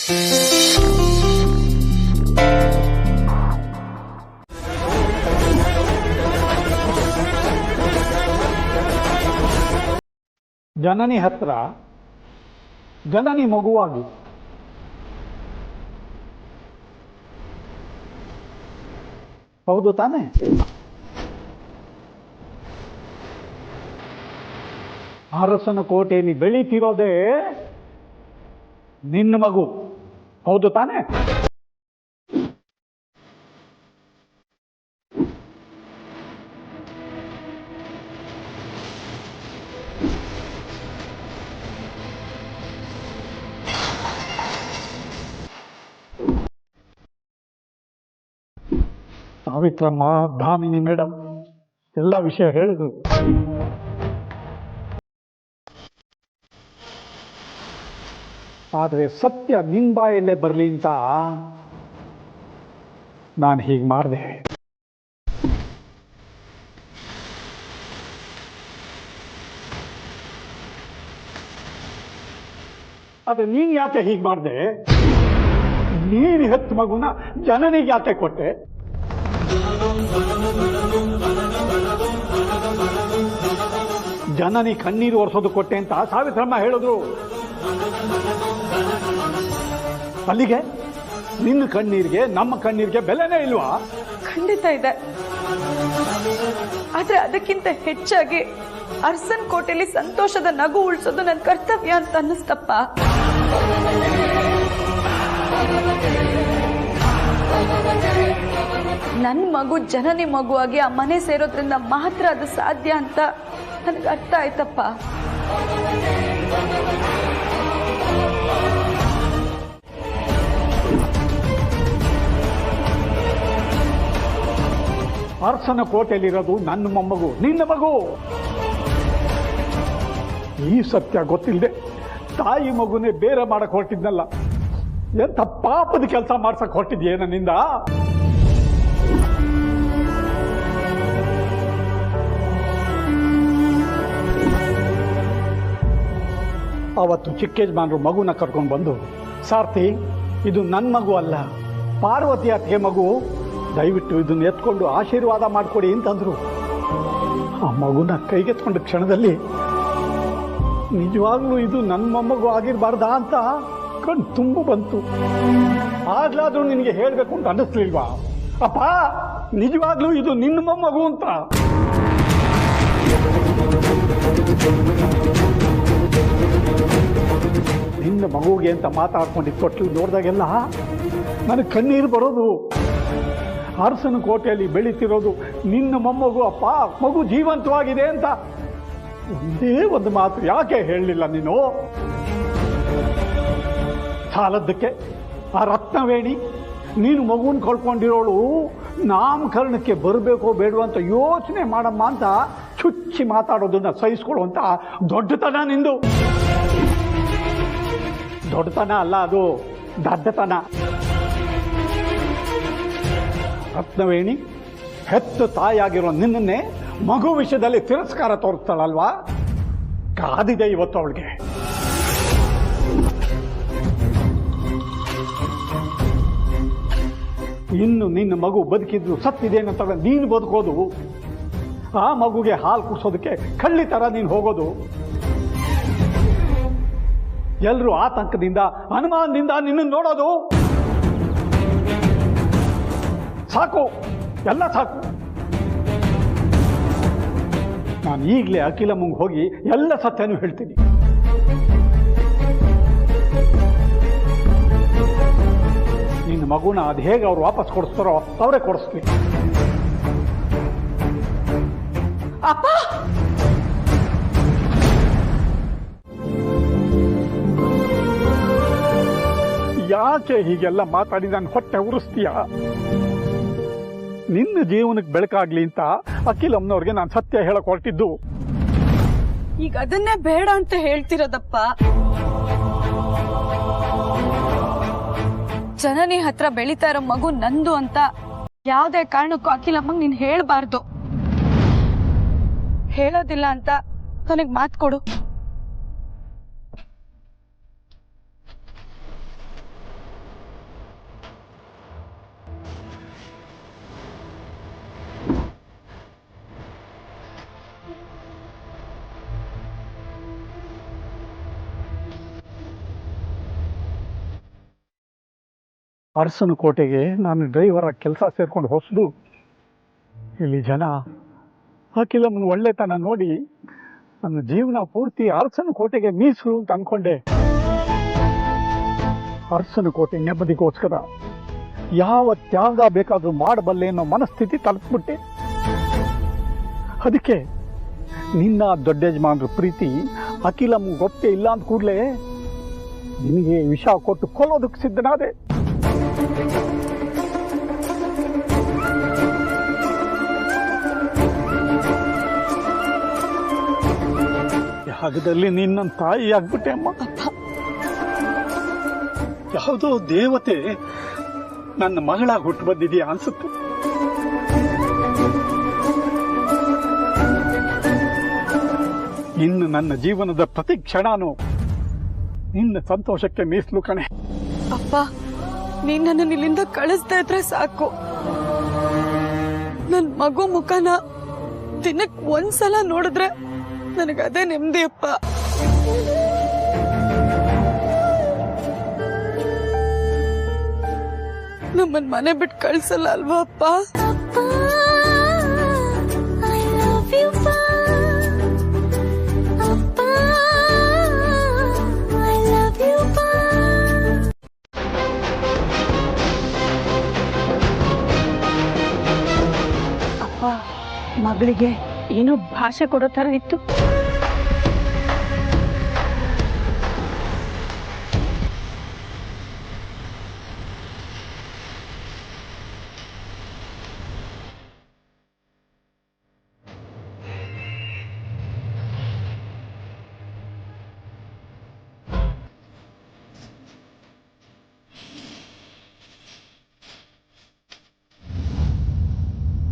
ಜನನಿ ಹತ್ರ ಜನನಿ ಮಗುವಾಗಿ ಹೌದು ತಾನೆ? ಅರಸನ ಕೋಟೆಯಲ್ಲಿ ಬೆಳೀತಿರೋದೇ ನಿನ್ನ ಮಗು, ಹೌದು ತಾನೆ? ಸಾವಿತ್ರಮ್ಮ, ಧಾಮಿನಿ ಮೇಡಮ್ ಎಲ್ಲ ವಿಷಯ ಹೇಳಿದ್ರು. ಆದರೆ ಸತ್ಯ ನಿನ್ ಬಾಯಲ್ಲೇ ಬರಲಿ ಅಂತ ನಾನು ಹೀಗೆ ಮಾಡಿದೆ. ಆದರೆ ನೀನು ಯಾಕೆ ಹೀಗೆ ಮಾಡಿದೆ? ನೀನು ಹೆತ್ತ ಮಗುನ ಜನನಿಗೆ ಯಾಕೆ ಕೊಟ್ಟೆ? ಜನನಿ ಕಣ್ಣೀರು ಒರೆಸೋದು ಕೊಟ್ಟೆ ಅಂತ ಸಾವಿತ್ರಮ್ಮ ಹೇಳಿದ್ರು. ಅಲ್ಲಿಗೆ ನಿನ್ನ ಕಣ್ಣೀರಿಗೆ ನಮ್ಮ ಕಣ್ಣೀರಿಗೆ ಬೆಲೆನೇ ಇಲ್ವಾ? ಖಂಡಿತ ಇದೆ. ಆದ್ರೆ ಅದಕ್ಕಿಂತ ಹೆಚ್ಚಾಗಿ ಅರಸನ್ ಕೋಟೆಯಲ್ಲಿ ಸಂತೋಷದ ನಗು ಉಳಿಸೋದು ನನ್ನ ಕರ್ತವ್ಯ ಅಂತ ಅನ್ನಿಸ್ತಪ್ಪ. ನನ್ನ ಮಗು ಜನನಿ ಮಗುವಾಗಿ ಆ ಮನೆ ಸೇರೋದ್ರಿಂದ ಮಾತ್ರ ಅದು ಸಾಧ್ಯ ಅಂತ ನನಗೆ ಅರ್ಥ ಆಯ್ತಪ್ಪ. ಅರಸನ ಕೋಟೆಯಲ್ಲಿರೋದು ನನ್ನ ಮೊಮ್ಮಗು, ನಿನ್ನ ಮಗು. ಈ ಸತ್ಯ ಗೊತ್ತಿಲ್ಲದೆ ತಾಯಿ ಮಗುನೇ ಬೇರೆ ಮಾಡಕ್ ಹೊರಟಿದ್ನಲ್ಲ, ಎಂಥ ಪಾಪದ ಕೆಲಸ ಮಾಡ್ಸಕ್ ಹೊರಟಿದ್ಯೇ ನನ್ನಿಂದ? ಅವತ್ತು ಚಿಕ್ಕ ಯಜಮಾನರು ಮಗುನ ಕರ್ಕೊಂಡು ಬಂದು, ಸಾರ್ಥಿ ಇದು ನನ್ನ ಮಗು ಅಲ್ಲ, ಪಾರ್ವತಿ ಅತ್ತಿಗೆ ಮಗು, ದಯವಿಟ್ಟು ಇದನ್ನು ಎತ್ಕೊಂಡು ಆಶೀರ್ವಾದ ಮಾಡಿಕೊಡಿ ಅಂತಂದ್ರು. ಆ ಮಗುನ ಕೈಗೆತ್ಕೊಂಡ ಕ್ಷಣದಲ್ಲಿ ನಿಜವಾಗ್ಲೂ ಇದು ನನ್ನ ಮೊಮ್ಮಗು ಆಗಿರಬಾರ್ದಾ ಅಂತ ಕಣ್ ತುಂಬು ಬಂತು. ಆಗ್ಲಾದ್ರೂ ನಿನಗೆ ಹೇಳಬೇಕು ಅಂತ ಅನ್ನಿಸ್ಲಿಲ್ವಾ? ಅಪ್ಪ, ನಿಜವಾಗ್ಲೂ ಇದು ನಿನ್ನ ಮೊಮ್ಮಗು ಅಂತ. ನಿನ್ನ ಮಗುಗೆ ಅಂತ ಮಾತಾಡ್ಕೊಂಡಿದ್ದು ತೊಟ್ಲು ನೋಡಿದಾಗೆಲ್ಲ ನನಗೆ ಕಣ್ಣೀರು ಬರೋದು. ಅರಸನ ಕೋಟೆಯಲ್ಲಿ ಬೆಳೀತಿರೋದು ನಿನ್ನ ಮೊಮ್ಮಗು ಅಪ್ಪ, ಮಗು ಜೀವಂತವಾಗಿದೆ ಅಂತ ಒಂದೇ ಒಂದು ಮಾತು ಯಾಕೆ ಹೇಳಲಿಲ್ಲ ನೀನು? ಸಾಲದ್ದಕ್ಕೆ ಆ ರತ್ನವೇಣಿ ನೀನು ಮಗುನ ಕಳ್ಕೊಂಡಿರೋಳು ನಾಮಕರಣಕ್ಕೆ ಬರಬೇಕೋ ಬೇಡವೋ ಅಂತ ಯೋಚನೆ ಮಾಡಮ್ಮ ಅಂತ ಚುಚ್ಚಿ ಮಾತಾಡೋದನ್ನ ಸಹಿಸ್ಕೊಳ್ಳುವಂತ ದೊಡ್ಡತನ ನಿಂದು. ದೊಡ್ಡತನ ಅಲ್ಲ, ಅದು ದಡ್ಡತನ. ರತ್ನವೇಣಿ ಹೆತ್ತು ತಾಯಿಯಾಗಿರೋ ನಿನ್ನನ್ನೇ ಮಗು ವಿಷಯದಲ್ಲಿ ತಿರಸ್ಕಾರ ತೋರಿಸ್ತಾಳಲ್ವಾ? ಕಾದಿದೆ ಇವತ್ತು ಅವಳಿಗೆ. ಇನ್ನು ನಿನ್ನ ಮಗು ಬದುಕಿದ್ರು ಸತ್ತಿದೆ ಅಂತ ನೀನು ಬದುಕೋದು, ಆ ಮಗುಗೆ ಹಾಲು ಕುಡಿಸೋದಕ್ಕೆ ಕಳ್ಳಿ ತರ ನೀನು ಹೋಗೋದು, ಎಲ್ಲರೂ ಆತಂಕದಿಂದ ಅನುಮಾನದಿಂದ ನಿನ್ನ ನೋಡೋದು. ಸಾಕು, ಎಲ್ಲ ಸಾಕು. ನಾನು ಈಗಲೇ ಅಖಿಲಮ್ಮಂಗೆ ಹೋಗಿ ಎಲ್ಲ ಸತ್ಯನೂ ಹೇಳ್ತೀನಿ. ನಿನ್ನ ಮಗುನ ಅದು ಹೇಗೆ ಅವ್ರು ವಾಪಸ್ ಕೊಡಿಸ್ತಾರೋ ಅವರೇ ಕೊಡಿಸ್ಲಿ. ಅಪ್ಪ, ಯಾಕೆ ಹೀಗೆಲ್ಲ ಮಾತಾಡಿ ನಾನು ಹೊಟ್ಟೆ ಉರಿಸ್ತೀಯ? ನಿನ್ನ ಜೀವನಕ್ಕೆ ಬೆಳಕಾಗ್ಲಿ ಅಂತ ಅಖಿಲಮ್ಮನವ್ರಿಗೆ ನಾನು ಸತ್ಯ ಹೇಳಕ್ ಹೊರಟಿದ್ದು. ಈಗ ಅದನ್ನೇ ಬೇಡ ಅಂತ ಹೇಳ್ತಿರೋದಪ್ಪ. ಜನನಿ ಹತ್ರ ಬೆಳೀತಾ ಇರೋ ಮಗು ನಂದು ಅಂತ ಯಾವ್ದೇ ಕಾರಣಕ್ಕೂ ಅಖಿಲಮ್ಮಂಗ್ ನೀನ್ ಹೇಳ್ಬಾರ್ದು. ಹೇಳೋದಿಲ್ಲ ಅಂತ ನನಗ್ ಮಾತು ಕೊಡು. ಅರಸನ ಕೋಟೆಗೆ ನಾನು ಡ್ರೈವರ ಕೆಲಸ ಸೇರ್ಕೊಂಡು ಹೊಸದು. ಇಲ್ಲಿ ಜನ ಅಖಿಲಮ್ಮನ ಒಳ್ಳೆತನ ನೋಡಿ ನನ್ನ ಜೀವನ ಪೂರ್ತಿ ಅರಸನ ಕೋಟೆಗೆ ಮೀಸಲು ಅಂತ ಅಂದ್ಕೊಂಡೆ. ಅರಸನ ಕೋಟೆ ನೆಮ್ಮದಿಗೋಸ್ಕರ ಯಾವ ತ್ಯಾಗ ಬೇಕಾದರೂ ಮಾಡಬಲ್ಲೆ ಅನ್ನೋ ಮನಸ್ಥಿತಿ ತಲುಪಿಬಿಟ್ಟೆ. ಅದಕ್ಕೆ ನಿನ್ನ ದೊಡ್ಡ ಯಜಮಾನ್ರ ಪ್ರೀತಿ ಅಖಿಲಮ್ಮ ಗೊತ್ತೇ ಇಲ್ಲ ಅಂದ ಕೂಡಲೇ ನಿನಗೆ ವಿಷ ಕೊಟ್ಟು ಕೊಲ್ಲೋದಕ್ಕೆ ಸಿದ್ಧನಾದೆ. ಯಾಗದಲ್ಲಿ ನಿನ್ನ ತಾಯಿ ಆಗ್ಬಿಟ್ಟೆ ಅಮ್ಮ. ಯಾವುದೋ ದೇವತೆ ನನ್ನ ಮಗಳಾಗಿ ಹುಟ್ಟು ಬಂದಿದೆಯಾ ಅನ್ಸುತ್ತೆ. ಇನ್ನು ನನ್ನ ಜೀವನದ ಪ್ರತಿ ಕ್ಷಣನೂ ನಿನ್ನ ಸಂತೋಷಕ್ಕೆ ಮೀಸಲು ಕಣೆ. ಅಪ್ಪ, ನೀನ್ ನನ್ನ ಇಲ್ಲಿಂದ ಕಳಿಸ್ತಾ ಇದ್ರೆ ಸಾಕು. ನನ್ ಮಗು ಮುಖನ ದಿನಕ್ ಒಂದ್ಸಲ ನೋಡಿದ್ರೆ ನನಗದೇ ನೆಮ್ಮದಿ ಅಪ್ಪ. ನಮ್ಮನ್ ಮನೆ ಬಿಟ್ಟು ಕಳ್ಸಲ್ಲ ಅಲ್ವಾ ಅಪ್ಪ? ಅಪ್ಪ, ಮಗಳಿಗೆ ಏನೋ ಭಾಷೆ ಕೊಡೋ ತರ ಇತ್ತು.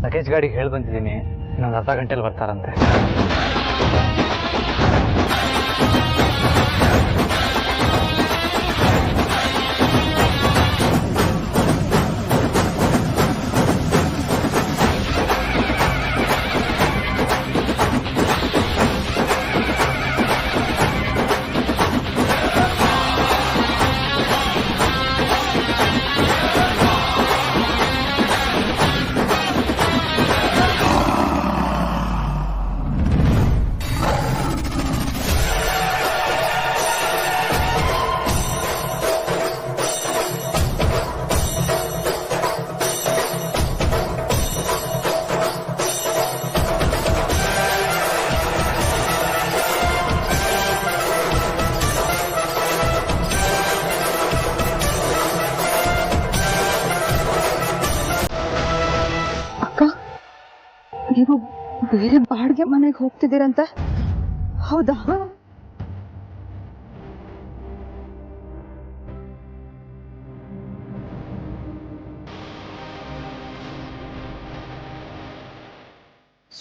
ಲಗೇಜ್ ಗಾಡಿಗೆ ಹೇಳಿ ಬಂದಿದ್ದೀನಿ, ಇನ್ನೊಂದು ಅರ್ಧ ಗಂಟೆಲಿ ಬರ್ತಾರಂತೆ. ನೀವು ಬೇರೆ ಬಾಡಿಗೆ ಮನೆಗೆ ಹೋಗ್ತಿದ್ದೀರಂತೆ, ಹೌದಾ?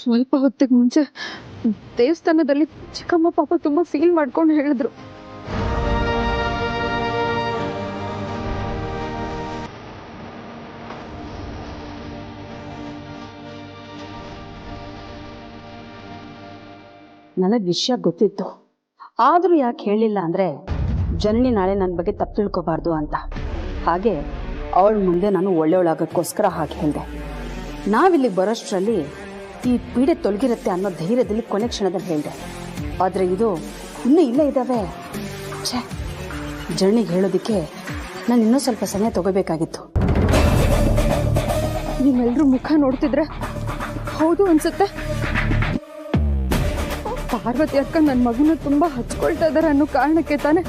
ಸ್ವಲ್ಪ ಹೊತ್ತಿಗೆ ಮುಂಚೆ ದೇವಸ್ಥಾನದಲ್ಲಿ ಚಿಕ್ಕಮ್ಮ ಪಾಪ ತುಂಬಾ ಫೀಲ್ ಮಾಡ್ಕೊಂಡು ಹೇಳಿದ್ರು. ನನಗೆ ವಿಷಯ ಗೊತ್ತಿತ್ತು, ಆದರೂ ಯಾಕೆ ಹೇಳಿಲ್ಲ ಅಂದರೆ ಜನನಿ ನಾಳೆ ನನ್ನ ಬಗ್ಗೆ ತಪ್ಪು ತಿಳ್ಕೊಬಾರ್ದು ಅಂತ. ಹಾಗೆ ಅವಳ ಮುಂದೆ ನಾನು ಒಳ್ಳೆಯವಳಾಗೋಕ್ಕೋಸ್ಕರ ಹಾಗೆ ಹೇಳಿದೆ. ನಾವಿಲ್ಲಿಗೆ ಬರೋಷ್ಟರಲ್ಲಿ ಈ ಪೀಡೆ ತೊಲಗಿರುತ್ತೆ ಅನ್ನೋ ಧೈರ್ಯದಲ್ಲಿ ಕೊನೆ ಕ್ಷಣದಲ್ಲಿ ಹೇಳಿದೆ. ಆದರೆ ಇದು ಇನ್ನೂ ಇಲ್ಲೇ ಇದ್ದಾವೆ. ಛೇ, ಜನನಿಗೆ ಹೇಳೋದಕ್ಕೆ ನಾನು ಇನ್ನೂ ಸ್ವಲ್ಪ ಸಮಯ ತಗೋಬೇಕಾಗಿತ್ತು. ನಿಮ್ಮೆಲ್ಲರೂ ಮುಖ ನೋಡ್ತಿದ್ರೆ ಹೌದು ಅನ್ಸುತ್ತೆ. ಪಾರ್ವತಿ ಅಕ್ಕ ನನ್ನ ಮಗನ ತುಂಬಾ ಹಚ್ಕೊಳ್ತಾ ಇದಾರೆ ಅನ್ನೋ ಕಾರಣಕ್ಕೆ ತಾನೆ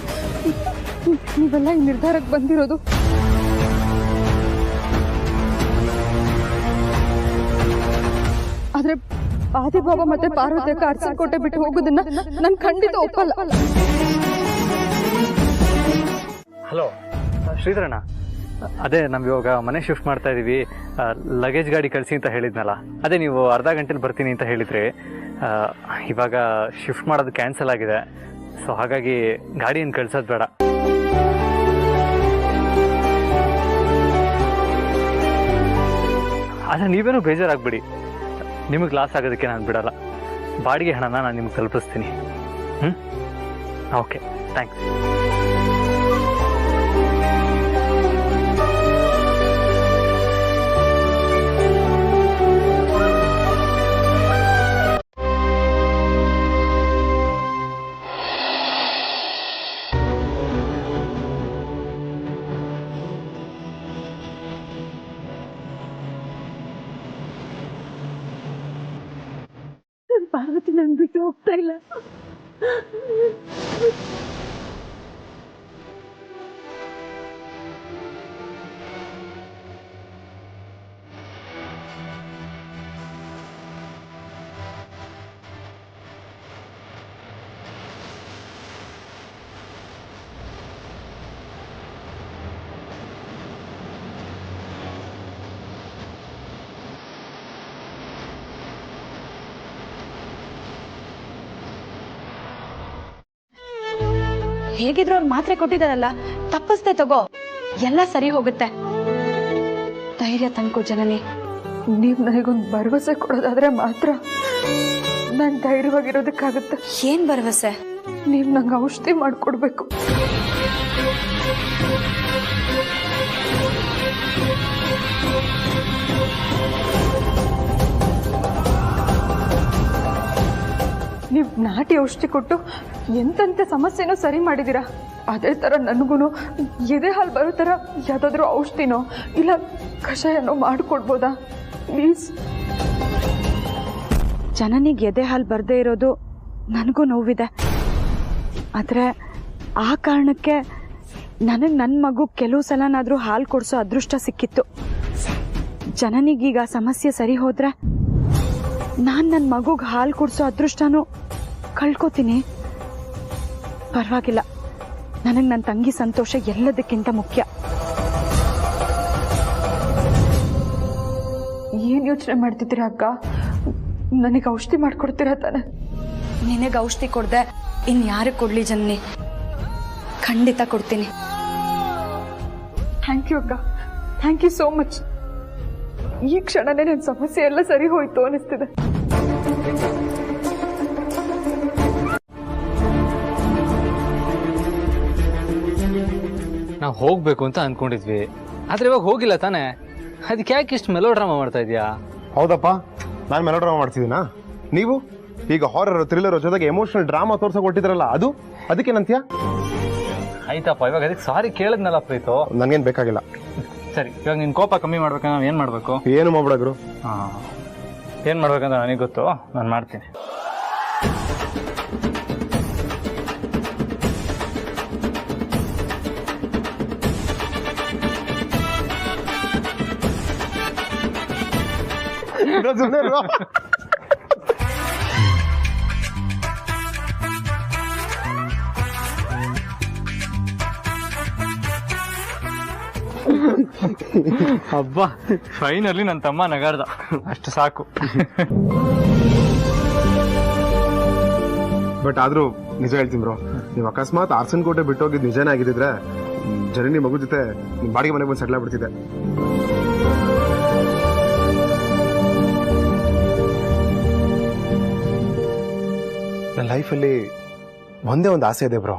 ನೀವೆಲ್ಲ ಈ ನಿರ್ಧಾರಕ್ಕೆ ಬಂದಿರೋದು. ಆದ್ರೆ ಆದಿಬಾಬಾ ಮತ್ತೆ ಪಾರ್ವತಿ ಅಕ್ಕ ಅರಸನಕೋಟೆ ಬಿಟ್ಟು ಹೋಗೋದನ್ನ ನಾನು ಖಂಡಿತ ಒಪ್ಪಲ್ಲ. ಹಲೋ ಶ್ರೀಧರಣ್ಣ, ಅದೇ ನಾವು ಇವಾಗ ಮನೆ ಶಿಫ್ಟ್ ಮಾಡ್ತಾ ಇದೀವಿ, ಲಗೇಜ್ ಗಾಡಿ ಕಳಿಸಿ ಅಂತ ಹೇಳಿದ್ನಲ್ಲ, ಅದೇ ನೀವು ಅರ್ಧ ಗಂಟೆಲಿ ಬರ್ತೀನಿ ಅಂತ ಹೇಳಿದ್ರಿ. ಇವಾಗ ಶಿಫ್ಟ್ ಮಾಡೋದು ಕ್ಯಾನ್ಸಲ್ ಆಗಿದೆ, ಸೊ ಹಾಗಾಗಿ ಗಾಡಿಯನ್ನು ಕಳ್ಸೋದು ಬೇಡ. ಆದರೆ ನೀವೇನೂ ಬೇಜಾರಾಗ್ಬಿಡಿ, ನಿಮಗೆ ಲಾಸ್ ಆಗೋದಕ್ಕೆ ನಾನು ಬಿಡಲ್ಲ. ಬಾಡಿಗೆ ಹಣನ ನಾನು ನಿಮ್ಗೆ ತಲುಪಿಸ್ತೀನಿ. Okay, thanks. ಪಾರ್ವತಿ ನನ್ ಬಿಟ್ಟು ಹೋಗ್ತಾ ಇಲ್ಲ. ಹೇಗಿದ್ರು ಅವ್ರು ಮಾತ್ರೆ ಕೊಟ್ಟಿದ್ದಾರಲ್ಲ, ತಪ್ಪಿಸ್ದೆ ತಗೋ, ಎಲ್ಲ ಸರಿ ಹೋಗುತ್ತೆ. ಧೈರ್ಯ ತಂದ್ಕೋ ಜನನಿ. ನೀವ್ ನನಗೊಂದು ಭರವಸೆ ಕೊಡೋದಾದ್ರೆ ಮಾತ್ರ ನಾನ್ ಧೈರ್ಯವಾಗಿರೋದಕ್ಕಾಗತ್ತೆ. ಏನ್ ಭರವಸೆ? ನೀವ್ ನಂಗೆ ಔಷಧಿ ಮಾಡ್ಕೊಡ್ಬೇಕು. ನೀವ್ ನಾಟಿ ಔಷಧಿ ಕೊಟ್ಟು ಎಂತೆಂಥ ಸಮಸ್ಯೆನೂ ಸರಿ ಮಾಡಿದೀರಾ. ಅದೇ ತರ ನನಗೂ ಎದೆ ಹಾಲು ಬರೋ ತರ ಯಾವ್ದಾದ್ರು ಔಷಧಿನೋ ಇಲ್ಲ ಕಷಾಯನೋ ಮಾಡ್ಕೊಡ್ಬೋದಾ ಪ್ಲೀಸ್? ಜನನಿಗೆ ಎದೆ ಹಾಲು ಬರ್ದೇ ಇರೋದು ನನಗೂ ನೋವಿದೆ. ಆದರೆ ಆ ಕಾರಣಕ್ಕೆ ನನಗೆ ನನ್ನ ಮಗು ಕೆಲವು ಸಲನಾದರೂ ಹಾಲು ಕೊಡಿಸೋ ಅದೃಷ್ಟ ಸಿಕ್ಕಿತ್ತು. ಜನನಿಗೀಗ ಸಮಸ್ಯೆ ಸರಿ ಹೋದ್ರೆ ನಾನು ನನ್ನ ಮಗುಗೆ ಹಾಲು ಕೊಡಿಸೋ ಅದೃಷ್ಟನೂ ಕಳ್ಕೊತೀನಿ. ಪರವಾಗಿಲ್ಲ, ನನಗೆ ನನ್ನ ತಂಗಿ ಸಂತೋಷ ಎಲ್ಲದಕ್ಕಿಂತ ಮುಖ್ಯ. ಏನ್ ಯೋಚನೆ ಮಾಡ್ತಿದ್ದೀರಾ ಅಕ್ಕ? ನನಗೆ ಔಷಧಿ ಮಾಡ್ಕೊಡ್ತೀರಾ ತಾನೆ? ನಿನಗೆ ಔಷಧಿ ಕೊಡದೆ ಇನ್ಯಾರಿಗೆ ಕೊಡ್ಲಿ ಜನನಿ? ಖಂಡಿತ ಕೊಡ್ತೀನಿ. ಥ್ಯಾಂಕ್ ಯು ಅಕ್ಕ, ಥ್ಯಾಂಕ್ ಯು ಸೋ ಮಚ್. ಈ ಕ್ಷಣನೇ ನನ್ನ ಸಮಸ್ಯೆ ಎಲ್ಲ ಸರಿ ಹೋಯ್ತು ಅನಿಸ್ತಿದೆ. ನಾವು ಹೋಗ್ಬೇಕು ಅಂತ ಅನ್ಕೊಂಡಿದ್ವಿ, ಆದ್ರೆ ಇವಾಗ ಹೋಗಿಲ್ಲ ತಾನೆ. ಅದಕ್ಕೆ ಯಾಕೆ ಇಷ್ಟು ಮೆಲೋ ಡ್ರಾಮಾ ಮಾಡ್ತಾ ಇದೀಯಾ? ಹೌದಪ್ಪ, ನಾನು ಮೆಲೋ ಡ್ರಾಮಾ ಮಾಡ್ತಿದ್ದೀನಾ? ನೀವು ಈಗ ಹಾರರ್ ಥ್ರಿಲ್ಲರ್ ಜೊತೆಗೆ ಎಮೋಷನಲ್ ಡ್ರಾಮಾ ತೋರ್ಸಕ್ ಕೊಟ್ಟಿದ್ರಲ್ಲ, ಅದಕ್ಕೆ ನಂತ್ಯ? ಆಯ್ತಪ್ಪ, ಇವಾಗ ಅದಕ್ಕೆ ಸಾರಿ ಕೇಳಿದ್ನಲ್ಲ ಪ್ರೀತು. ನನ್ಗೇನ್ ಬೇಕಾಗಿಲ್ಲ. ಸರಿ, ಇವಾಗ ನಿನ್ ಕೋಪ ಕಮ್ಮಿ ಮಾಡ್ಬೇಕಂದ್ರೆ ನಾವು ಏನ್ ಮಾಡ್ಬೇಕು? ಏನು ಮಾಡ್ಬಿಡಗ್ರು? ಏನ್ ಮಾಡ್ಬೇಕಂತ ನನಗೆ ಗೊತ್ತು, ನಾನು ಮಾಡ್ತೀನಿ. ಹಬ್ಬ, ಫೈನಲಿ ನನ್ನ ತಮ್ಮ ನಗಾಡ್ದ, ಅಷ್ಟು ಸಾಕು. ಬಟ್ ಆದ್ರೂ ನಿಜ ಹೇಳ್ತೀನಿ ಬ್ರೋ, ನೀವು ಅಕಸ್ಮಾತ್ ಆರ್ಸನ್ ಕೋಟೆ ಬಿಟ್ಟೋಗಿದ್ ನಿಜನೇ ಆಗಿದ್ರೆ ಜನನಿ ಮಗು ಜೊತೆ ನಿಮ್ ಬಾಡಿಗೆ ಮನೆಗೆ ಬಂದು ಸೆಟ್ಲ್ ಆಗ್ಬಿಡ್ತಿದ್ದೆ. ನನ್ನ ಲೈಫಲ್ಲಿ ಒಂದೇ ಒಂದು ಆಸೆ ಇದೆ ಬ್ರೋ,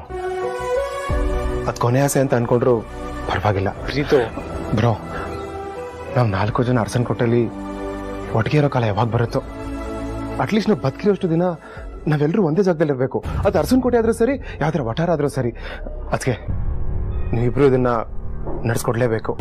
ಅದ್ ಕೊನೆ ಆಸೆ ಅಂತ ಅನ್ಕೊಂಡ್ರು ಪರವಾಗಿಲ್ಲ. ಪ್ರೀತು ಬ್ರೋ, ನಾವು 4 ಜನ ಅರ್ಸನ್ ಕೊಟ್ಟಲ್ಲಿ ಒಟ್ಟಿಗೆ ಇರೋ ಕಾಲ ಯಾವಾಗ ಬರುತ್ತೋ, ಅಟ್ಲೀಸ್ಟ್ ನಾವು ಬದುಕಿರೋಷ್ಟು ದಿನ ನಾವೆಲ್ಲರೂ ಒಂದೇ ಜಾಗದಲ್ಲಿ ಇರಬೇಕು. ಅದು ಅರ್ಸನ್ ಕೋಟೆ ಆದ್ರೂ ಸರಿ, ಯಾವ್ದಾರ ವಠಾರ ಆದ್ರೂ ಸರಿ. ಅದಕ್ಕೆ ನೀವಿಬ್ರು ಇದನ್ನ ನಡೆಸ್ಕೊಡ್ಲೇಬೇಕು.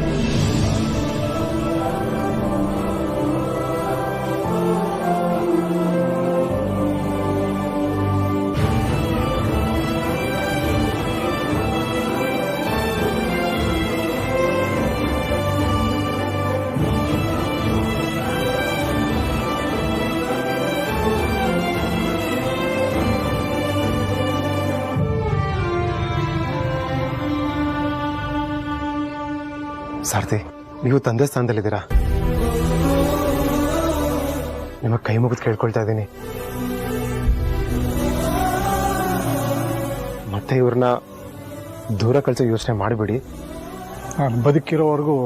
ಸಾರ್ಥಿ, ನೀವು ತಂದೆ ಸ್ಥಾನದಲ್ಲಿದ್ದೀರಾ. ನಿಮಗೆ ಕೈ ಮುಗಿದು ಕೇಳ್ಕೊಳ್ತಾ ಇದ್ದೀನಿ, ಮತ್ತೆ ಇವ್ರನ್ನ ದೂರ ಕಳಿಸೋ ಯೋಚನೆ ಮಾಡಿಬಿಡಿ. ನಾನು ಬದುಕಿರೋವರೆಗೂ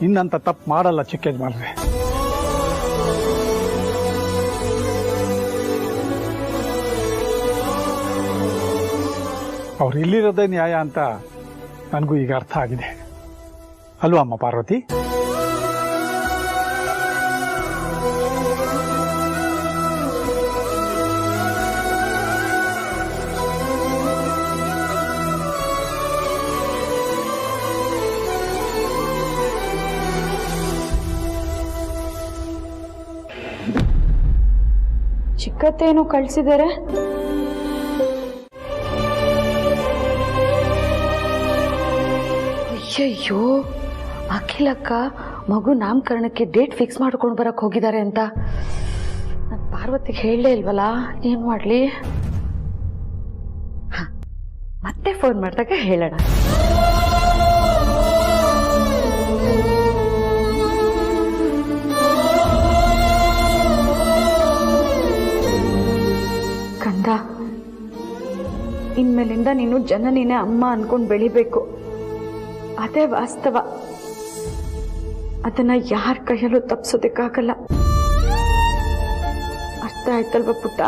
ಇನ್ನಂತ ತಪ್ಪು ಮಾಡಲ್ಲ ಚಿಕ್ಕ ಯಜಮಾನ್ರೆ. ಅವ್ರು ಇಲ್ಲಿರೋದೇ ನ್ಯಾಯ ಅಂತ ನನಗೂ ಈಗ ಅರ್ಥ ಆಗಿದೆ, ಅಲ್ವಾ ಅಮ್ಮ ಪಾರ್ವತಿ? ಚಿಕ್ಕತ್ತೇನು ಕಳ್ಸಿದ್ದಾರೆ. ಅಯ್ಯಯ್ಯೋ, ಅಖಿಲಕ್ಕ ಮಗು ನಾಮಕರಣಕ್ಕೆ ಡೇಟ್ ಫಿಕ್ಸ್ ಮಾಡ್ಕೊಂಡು ಬರಕ್ ಹೋಗಿದ್ದಾರೆ ಅಂತ ನಾನು ಪಾರ್ವತಿಗೆ ಹೇಳಲೇ ಇಲ್ವಲ್ಲ, ಏನ್ ಮಾಡ್ಲಿ? ಮತ್ತೆ ಫೋನ್ ಮಾಡಿದಾಗ ಹೇಳೋಣ. ಕಂದ, ಇನ್ಮೇಲಿಂದ ನೀನು ಜನನಿನೇ ಅಮ್ಮ ಅನ್ಕೊಂಡು ಬೆಳಿಬೇಕು. ಅದೇ ವಾಸ್ತವ. ಅದನ್ನ ಯಾರ ಕೈಯಲ್ಲೂ ತಪ್ಪಿಸೋದಕ್ಕಾಗಲ್ಲ. ಅರ್ಥ ಆಯ್ತಲ್ವ ಪುಟ್ಟ?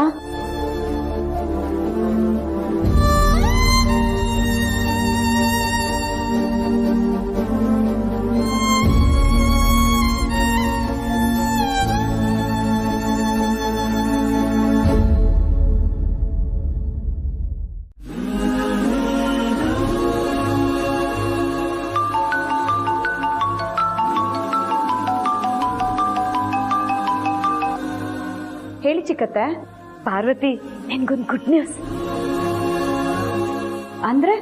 ಹೇಳಿ ಚಿಕ್ಕತ್ತೆ. ಪಾರ್ವತಿ, ನಿನ್ಗೊಂದು ಗುಡ್ ನ್ಯೂಸ್. ಅಂದ್ರೆ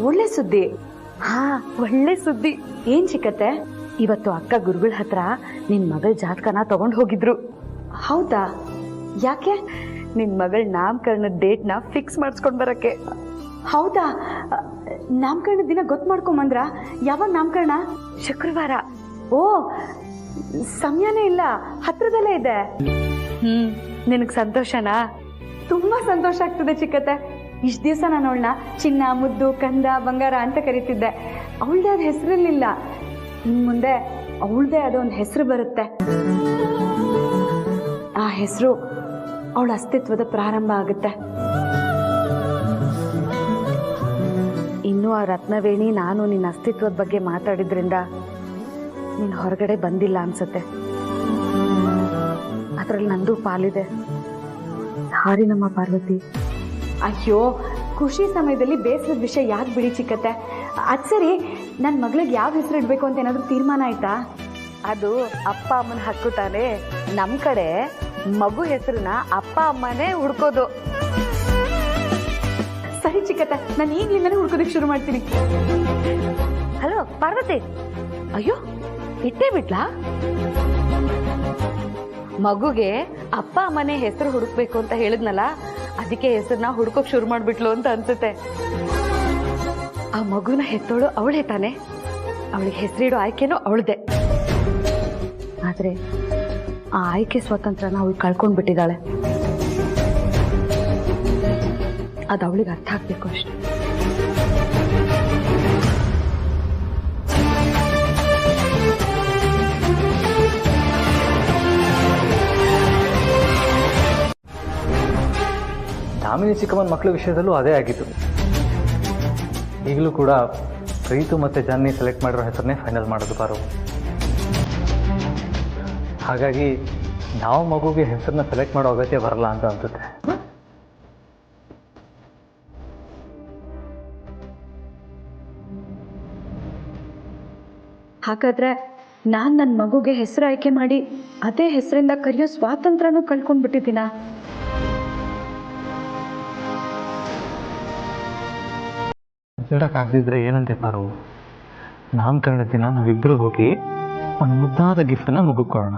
ಒಳ್ಳೆ ಸುದ್ದಿ? ಹಾ, ಒಳ್ಳೆ ಸುದ್ದಿ. ಏನ್ ಚಿಕ್ಕತ್ತೆ? ಇವತ್ತು ಅಕ್ಕ ಗುರುಗಳ ಹತ್ರ ನಿನ್ ಮಗಳ ಜಾತಕನ ತಗೊಂಡು ಹೋಗಿದ್ರು. ಹೌದಾ? ಯಾಕೆ? ನಿನ್ ಮಗಳ ನಾಮಕರಣದ ಡೇಟ್ನ ಫಿಕ್ಸ್ ಮಾಡಿಸ್ಕೊಂಡ್ ಬರಕ್ಕೆ. ಹೌದಾ? ನಾಮಕರಣದ ದಿನ ಗೊತ್ತು ಮಾಡ್ಕೊಂಬಂದ್ರ? ಯಾವಾಗ ನಾಮಕರಣ? ಶುಕ್ರವಾರ. ಓ, ಸಮಯನೇ ಇಲ್ಲ, ಹತ್ರದಲ್ಲೇ ಇದೆ. ನಿನಗೆ ಸಂತೋಷನಾ? ತುಂಬಾ ಸಂತೋಷ ಆಗ್ತದೆ ಚಿಕ್ಕತ್ತೆ. ಇಷ್ಟು ದಿವಸ ನಾನು ಅವಳನ್ನ ಚಿನ್ನ, ಮುದ್ದು, ಕಂದ, ಬಂಗಾರ ಅಂತ ಕರೀತಿದ್ದೆ. ಅವಳದೇ ಅದು ಹೆಸರಿರ್ಲಿಲ್ಲ. ಇನ್ ಮುಂದೆ ಅವಳದೇ ಅದೊಂದು ಹೆಸರು ಬರುತ್ತೆ. ಆ ಹೆಸರು ಅವಳ ಅಸ್ತಿತ್ವದ ಪ್ರಾರಂಭ ಆಗುತ್ತೆ. ಇನ್ನು ಆ ರತ್ನವೇಣಿ ನಾನು ನಿನ್ನ ಅಸ್ತಿತ್ವದ ಬಗ್ಗೆ ಮಾತಾಡಿದ್ರಿಂದ ನೀನು ಹೊರಗಡೆ ಬಂದಿಲ್ಲ ಅನ್ಸುತ್ತೆ. ಅದರಲ್ಲಿ ನಂದು ಪಾಲಿದೆ. ಸಾರಿ ನಮ್ಮ ಪಾರ್ವತಿ. ಅಯ್ಯೋ, ಖುಷಿ ಸಮಯದಲ್ಲಿ ಬೇಸರದ ವಿಷಯ ಯಾಕೆ ಬಿಡಿ ಚಿಕ್ಕತ್ತೆ. ಅದು ಸರಿ, ನನ್ನ ಮಗಳಿಗೆ ಯಾವ ಹೆಸರು ಇಡಬೇಕು ಅಂತ ಏನಾದರೂ ತೀರ್ಮಾನ ಆಯ್ತಾ? ಅದು ಅಪ್ಪ ಅಮ್ಮನ ಹಕ್ಕು ತಾನೇ. ನಮ್ಮ ಕಡೆ ಮಗು ಹೆಸರನ್ನ ಅಪ್ಪ ಅಮ್ಮನೇ ಹುಡ್ಕೋದು. ಸರಿ ಚಿಕ್ಕತ್ತೆ, ನಾನು ಈಗಲಿಂದನೇ ಹುಡ್ಕೋದಕ್ಕೆ ಶುರು ಮಾಡ್ತೀನಿ. ಹಲೋ ಪಾರ್ವತಿ. ಅಯ್ಯೋ, ಇಟ್ಟೇ ಬಿಟ್ಲಾ? ಮಗುಗೆ ಅಪ್ಪ ಅಮ್ಮನೇ ಹೆಸರು ಹುಡುಕ್ಬೇಕು ಅಂತ ಹೇಳಿದ್ನಲ್ಲ, ಅದಕ್ಕೆ ಹೆಸರನ್ನ ಹುಡುಕೋಕ್ ಶುರು ಮಾಡ್ಬಿಟ್ಲು ಅಂತ ಅನ್ಸುತ್ತೆ. ಆ ಮಗುನ ಹೆತ್ತೋಳು ಅವಳೇ ತಾನೆ. ಅವಳಿಗೆ ಹೆಸರಿಡೋ ಆಯ್ಕೆನೂ ಅವಳದೆ. ಆದ್ರೆ ಆ ಆಯ್ಕೆ ಸ್ವಾತಂತ್ರ್ಯನ ಅವಳು ಕಳ್ಕೊಂಡ್ಬಿಟ್ಟಿದ್ದಾಳೆ. ಅದು ಅವಳಿಗೆ ಅರ್ಥ ಆಗ್ಬೇಕು ಅಷ್ಟೆ. ದಾಮಿನಿ ಚಿಕ್ಕಮ್ಮನ ಮಕ್ಕಳ ವಿಷಯದಲ್ಲೂ ಅದೇ ಆಗಿತ್ತು. ಈಗಲೂ ಕೂಡ ಪ್ರೀತು ಮತ್ತು ಜಾನ್ನಿ ಸೆಲೆಕ್ಟ್ ಮಾಡಿರೋ ಹೆಸರನ್ನೇ ಫೈನಲ್ ಮಾಡೋದು ಬಾರು. ಹಾಗಾಗಿ ನಾವು ಮಗುಗೆ ಹೆಸರನ್ನ ಸೆಲೆಕ್ಟ್ ಮಾಡೋ ಅಗತ್ಯ ಬರಲ್ಲ ಅಂತ ಅನ್ಸುತ್ತೆ. ಹಾಗಾದ್ರೆ ನಾನು ನನ್ನ ಮಗುಗೆ ಹೆಸರು ಆಯ್ಕೆ ಮಾಡಿ ಅದೇ ಹೆಸರಿಂದ ಕರೆಯೋ ಸ್ವಾತಂತ್ರ್ಯನೂ ಕಳ್ಕೊಂಡ್ಬಿಟ್ಟಿದ್ದೀನ. ಹೇಳೋಕ್ಕಾಗದಿದ್ರೆ ಏನಂತೆ ಪಾರು, ನಾಮಕರಣದ ದಿನ ನಾವಿಬ್ಬರು ಹೋಗಿ ಒಂದು ಮುದ್ದಾದ ಗಿಫ್ಟನ್ನು ಮುಗಿಸ್ಕೊಳ್ಳೋಣ.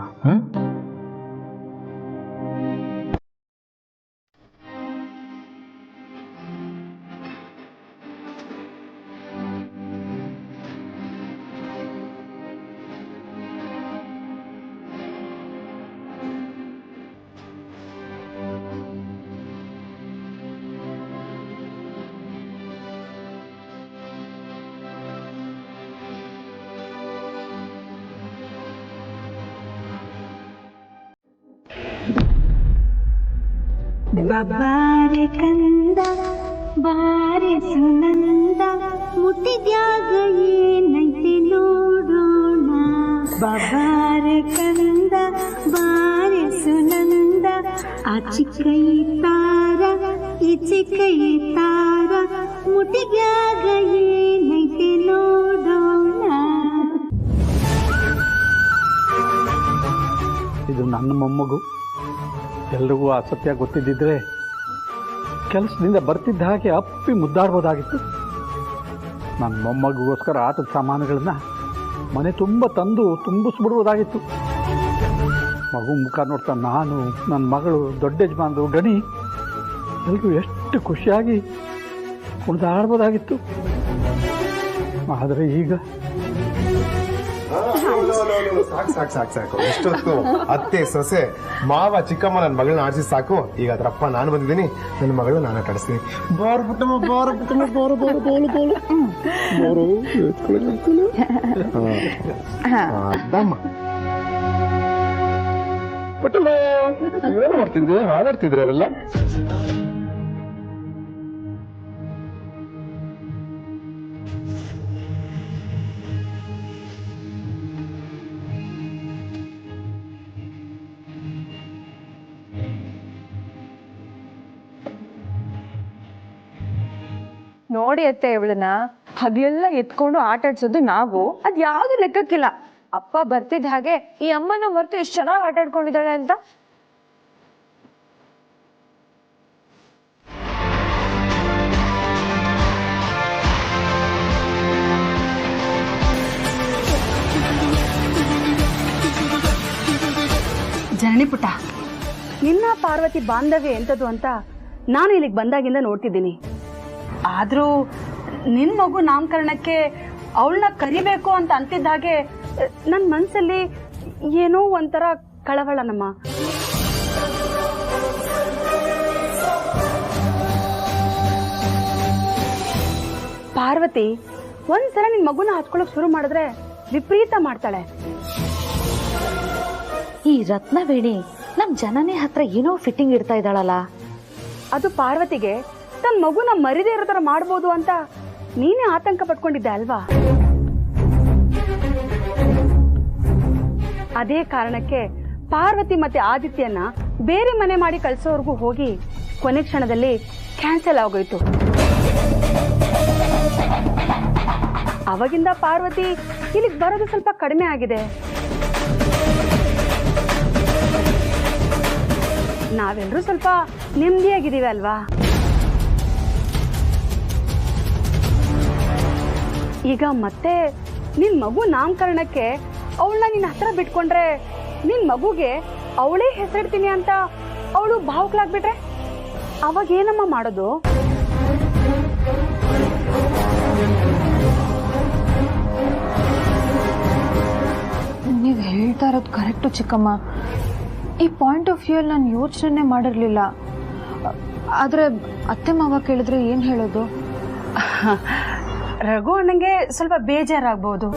ಬಾರೆ ಕಂದ ಬಾರೆ ಸುನಂದ ಮುಟ್ಟಿದ್ಯಾಗ ಏನೈತೆ ನೋಡೋಣ. ಬಾರೆ ಕಂದ ಬಾರೆ ಸುನಂದ ಆ ಚಿಕ್ಕೈ ತಾರ ಈ ಚಿಕ್ಕೈ ತಾರ ಮುಟ್ಟಿದ್ಯಾಗ ಏನೈತೆ ನೋಡೋಣ. ಇದು ನನ್ನ ಮೊಮ್ಮಗು, ಎಲ್ರಿಗೂ ಆ ಸತ್ಯ ಗೊತ್ತಿದ್ದಿದ್ರೆ ಕೆಲಸದಿಂದ ಬರ್ತಿದ್ದ ಹಾಗೆ ಅಪ್ಪಿ ಮುದ್ದಾಡ್ಬೋದಾಗಿತ್ತು. ನನ್ನ ಮೊಮ್ಮಗಿಗೋಸ್ಕರ ಆಟದ ಸಾಮಾನುಗಳನ್ನ ಮನೆ ತುಂಬ ತಂದು ತುಂಬಿಸ್ಬಿಡ್ಬೋದಾಗಿತ್ತು. ಮಗು ಮುಖ ನೋಡ್ತಾ ನಾನು, ನನ್ನ ಮಗಳು, ದೊಡ್ಡ ಯಜಮಾನರು, ಗಣಿ ಎಲ್ರಿಗೂ ಎಷ್ಟು ಖುಷಿಯಾಗಿ ಕುಣಿದಾಡ್ಬೋದಾಗಿತ್ತು. ಆದರೆ ಈಗ ಸಾಕು ಸಾಕು ಸಾಕು ಸಾಕು. ಎಷ್ಟೊತ್ತು ಅತ್ತೆ ಸೊಸೆ ಮಾವ ಚಿಕ್ಕಮ್ಮ ನನ್ನ ಮಗಳನ್ನ ಆಡಿಸಿ ಸಾಕು. ಈಗ ಅದ್ರಪ್ಪ ನಾನು ಬಂದಿದ್ದೀನಿ, ನನ್ನ ಮಗಳು ನಾನು ಆಡಿಸ್ತೀನಿ. ಬಾರು ಪುಟ್ಟಮ್ಮ, ಬಾರು ಪುಟ್ಟಮ್ಮ, ಬಾರು ಬಾರು ಬಾರು ಬಾರು ಅದಮ್ಮ ಪುಟ್ಟಮ್ಮ ಏನು ಮಾಡ್ತಿದ್ವಿ? ಹಾಡಾಡ್ತಿದ್ರೆ ಅವರೆಲ್ಲ. ನೋಡಿ ಅತ್ತೆ, ಇವಳನ್ನ ಹಗೆಲ್ಲ ಎತ್ಕೊಂಡು ಆಟ ಆಡ್ಸೋದು ನಾವು, ಅದ್ ಯಾವ್ದು ಲೆಕ್ಕಕ್ಕಿಲ್ಲ. ಅಪ್ಪ ಬರ್ತಿದ್ದ ಹಾಗೆ ಈ ಅಮ್ಮನ ಹೊರತು ಎಷ್ಟು ಚೆನ್ನಾಗಿ ಆಟ ಆಡ್ಕೊಂಡಿದ್ದಾಳೆ ಅಂತ. ಜನನಿ ಪುಟ್ಟ, ನಿನ್ನ ಪಾರ್ವತಿ ಬಾಂಧವ್ಯ ಎಂಥದ್ದು ಅಂತ ನಾನು ಇಲ್ಲಿಗೆ ಬಂದಾಗಿಂದ ನೋಡ್ತಿದ್ದೀನಿ. ಆದರೂ ನಿನ್ನ ಮಗು ನಾಮಕರಣಕ್ಕೆ ಅವಳನ್ನ ಕರಿಬೇಕು ಅಂತ ಅಂತಿದ್ದ ಹಾಗೆ ನನ್ನ ಮನಸ್ಸಲ್ಲಿ ಏನೋ ಒಂಥರ ಕಳವಳನಮ್ಮ. ಪಾರ್ವತಿ ಒಂದ್ಸಲ ನಿನ್ನ ಮಗುನ ಹಚ್ಕೊಳಕ್ ಶುರು ಮಾಡಿದ್ರೆ ವಿಪರೀತ ಮಾಡ್ತಾಳೆ. ಈ ರತ್ನವೇಣಿ ನಮ್ ಜನನಿ ಹತ್ರ ಏನೋ ಫಿಟ್ಟಿಂಗ್ ಇಡ್ತಾ ಇದ್ದಾಳಲ್ಲ. ಅದು ಪಾರ್ವತಿಗೆ ತನ್ನ ಮಗುನ ಮರಿದೇ ಇರೋ ತರ ಮಾಡ್ಬೋದು ಅಂತ ನೀನೇ ಆತಂಕ ಪಟ್ಕೊಂಡಿದ್ದೆ ಅಲ್ವಾ? ಅದೇ ಕಾರಣಕ್ಕೆ ಪಾರ್ವತಿ ಮತ್ತೆ ಆದಿತ್ಯನ ಬೇರೆ ಮನೆ ಮಾಡಿ ಕಳ್ಸೋವರೆಗೂ ಹೋಗಿ ಕೊನೆ ಕ್ಷಣದಲ್ಲಿ ಕ್ಯಾನ್ಸಲ್ ಆಗೋಯ್ತು. ಅವಾಗಿಂದ ಪಾರ್ವತಿ ಇಲ್ಲಿಗೆ ಬರೋದು ಸ್ವಲ್ಪ ಕಡಿಮೆ ಆಗಿದೆ. ನಾವೆಲ್ಲರೂ ಸ್ವಲ್ಪ ನೆಮ್ಮದಿಯಾಗಿದ್ದೀವಿ ಅಲ್ವಾ? ಈಗ ಮತ್ತೆ ನಿನ್ ಮಗು ನಾಮಕರಣಕ್ಕೆ ಅವಳನ್ನ ನಿನ್ನ ಹತ್ರ ಬಿಟ್ಕೊಂಡ್ರೆ ನಿನ್ ಮಗುಗೆ ಅವಳೇ ಹೆಸರಿಡ್ತೀನಿ ಅಂತ ಅವಳು ಭಾವುಕಲಾಗ್ಬಿಟ್ರೆ ಅವಾಗ ಏನಮ್ಮ ಮಾಡೋದು? ನೀವು ಹೇಳ್ತಾ ಇರೋದು ಕರೆಕ್ಟು ಚಿಕ್ಕಮ್ಮ. ಈ ಪಾಯಿಂಟ್ ಆಫ್ ವ್ಯೂ ಅಲ್ಲಿ ನಾನು ಯೋಚನೆ ಮಾಡಿರ್ಲಿಲ್ಲ. ಆದ್ರೆ ಅತ್ತೆ ಮಾವ ಕೇಳಿದ್ರೆ ಏನ್ ಹೇಳೋದು? ರಘು ಅಣ್ಣಂಗೆ ಸ್ವಲ್ಪ ಬೇಜಾರಾಗ್ಬೋದು.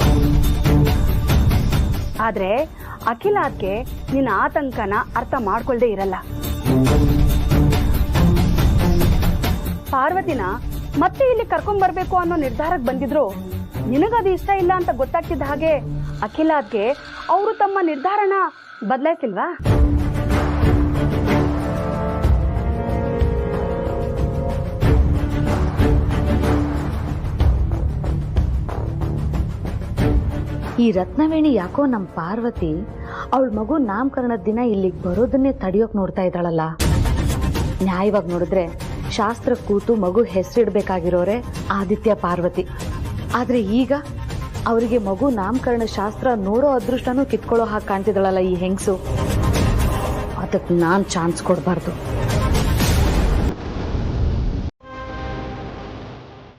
ಆದ್ರೆ ಅಖಿಲ ಅದಕ್ಕೆ ನಿನ್ನ ಆತಂಕನ ಅರ್ಥ ಮಾಡ್ಕೊಳ್ದೇ ಇರಲ್ಲ. ಪಾರ್ವತಿನ ಮತ್ತೆ ಇಲ್ಲಿ ಕರ್ಕೊಂಡ್ ಬರ್ಬೇಕು ಅನ್ನೋ ನಿರ್ಧಾರಕ್ಕೆ ಬಂದಿದ್ರು ನಿನಗದು ಇಷ್ಟ ಇಲ್ಲ ಅಂತ ಗೊತ್ತಾಗ್ತಿದ್ದ ಹಾಗೆ ಅಖಿಲ ಅದಕ್ಕೆ ಅವರು ತಮ್ಮ ನಿರ್ಧಾರನ ಬದಲಾಯಿಸಿಲ್ವಾ? ಈ ರತ್ನವೇಣಿ ಯಾಕೋ ನಮ್ ಪಾರ್ವತಿ ಅವಳ ಮಗು ನಾಮಕರಣದ ದಿನ ಇಲ್ಲಿಗೆ ಬರೋದನ್ನೇ ತಡಿಯೋಕ್ ನೋಡ್ತಾ ಇದ್ದಾಳಲ್ಲ. ನ್ಯಾಯವಾಗಿ ನೋಡಿದ್ರೆ ಶಾಸ್ತ್ರ ಕೂತು ಮಗು ಹೆಸರಿಡ್ಬೇಕಾಗಿರೋರೆ ಆದಿತ್ಯ ಪಾರ್ವತಿ. ಆದ್ರೆ ಈಗ ಅವರಿಗೆ ಮಗು ನಾಮಕರಣ ಶಾಸ್ತ್ರ ನೋಡೋ ಅದೃಷ್ಟನೂ ಕಿತ್ಕೊಳ್ಳೋ ಹಾಗೆ ಕಾಣ್ತಿದ್ದಾಳಲ್ಲ ಈ ಹೆಂಗಸು. ಅದಕ್ಕೆ ನಾನ್ ಚಾನ್ಸ್ ಕೊಡಬಾರ್ದು.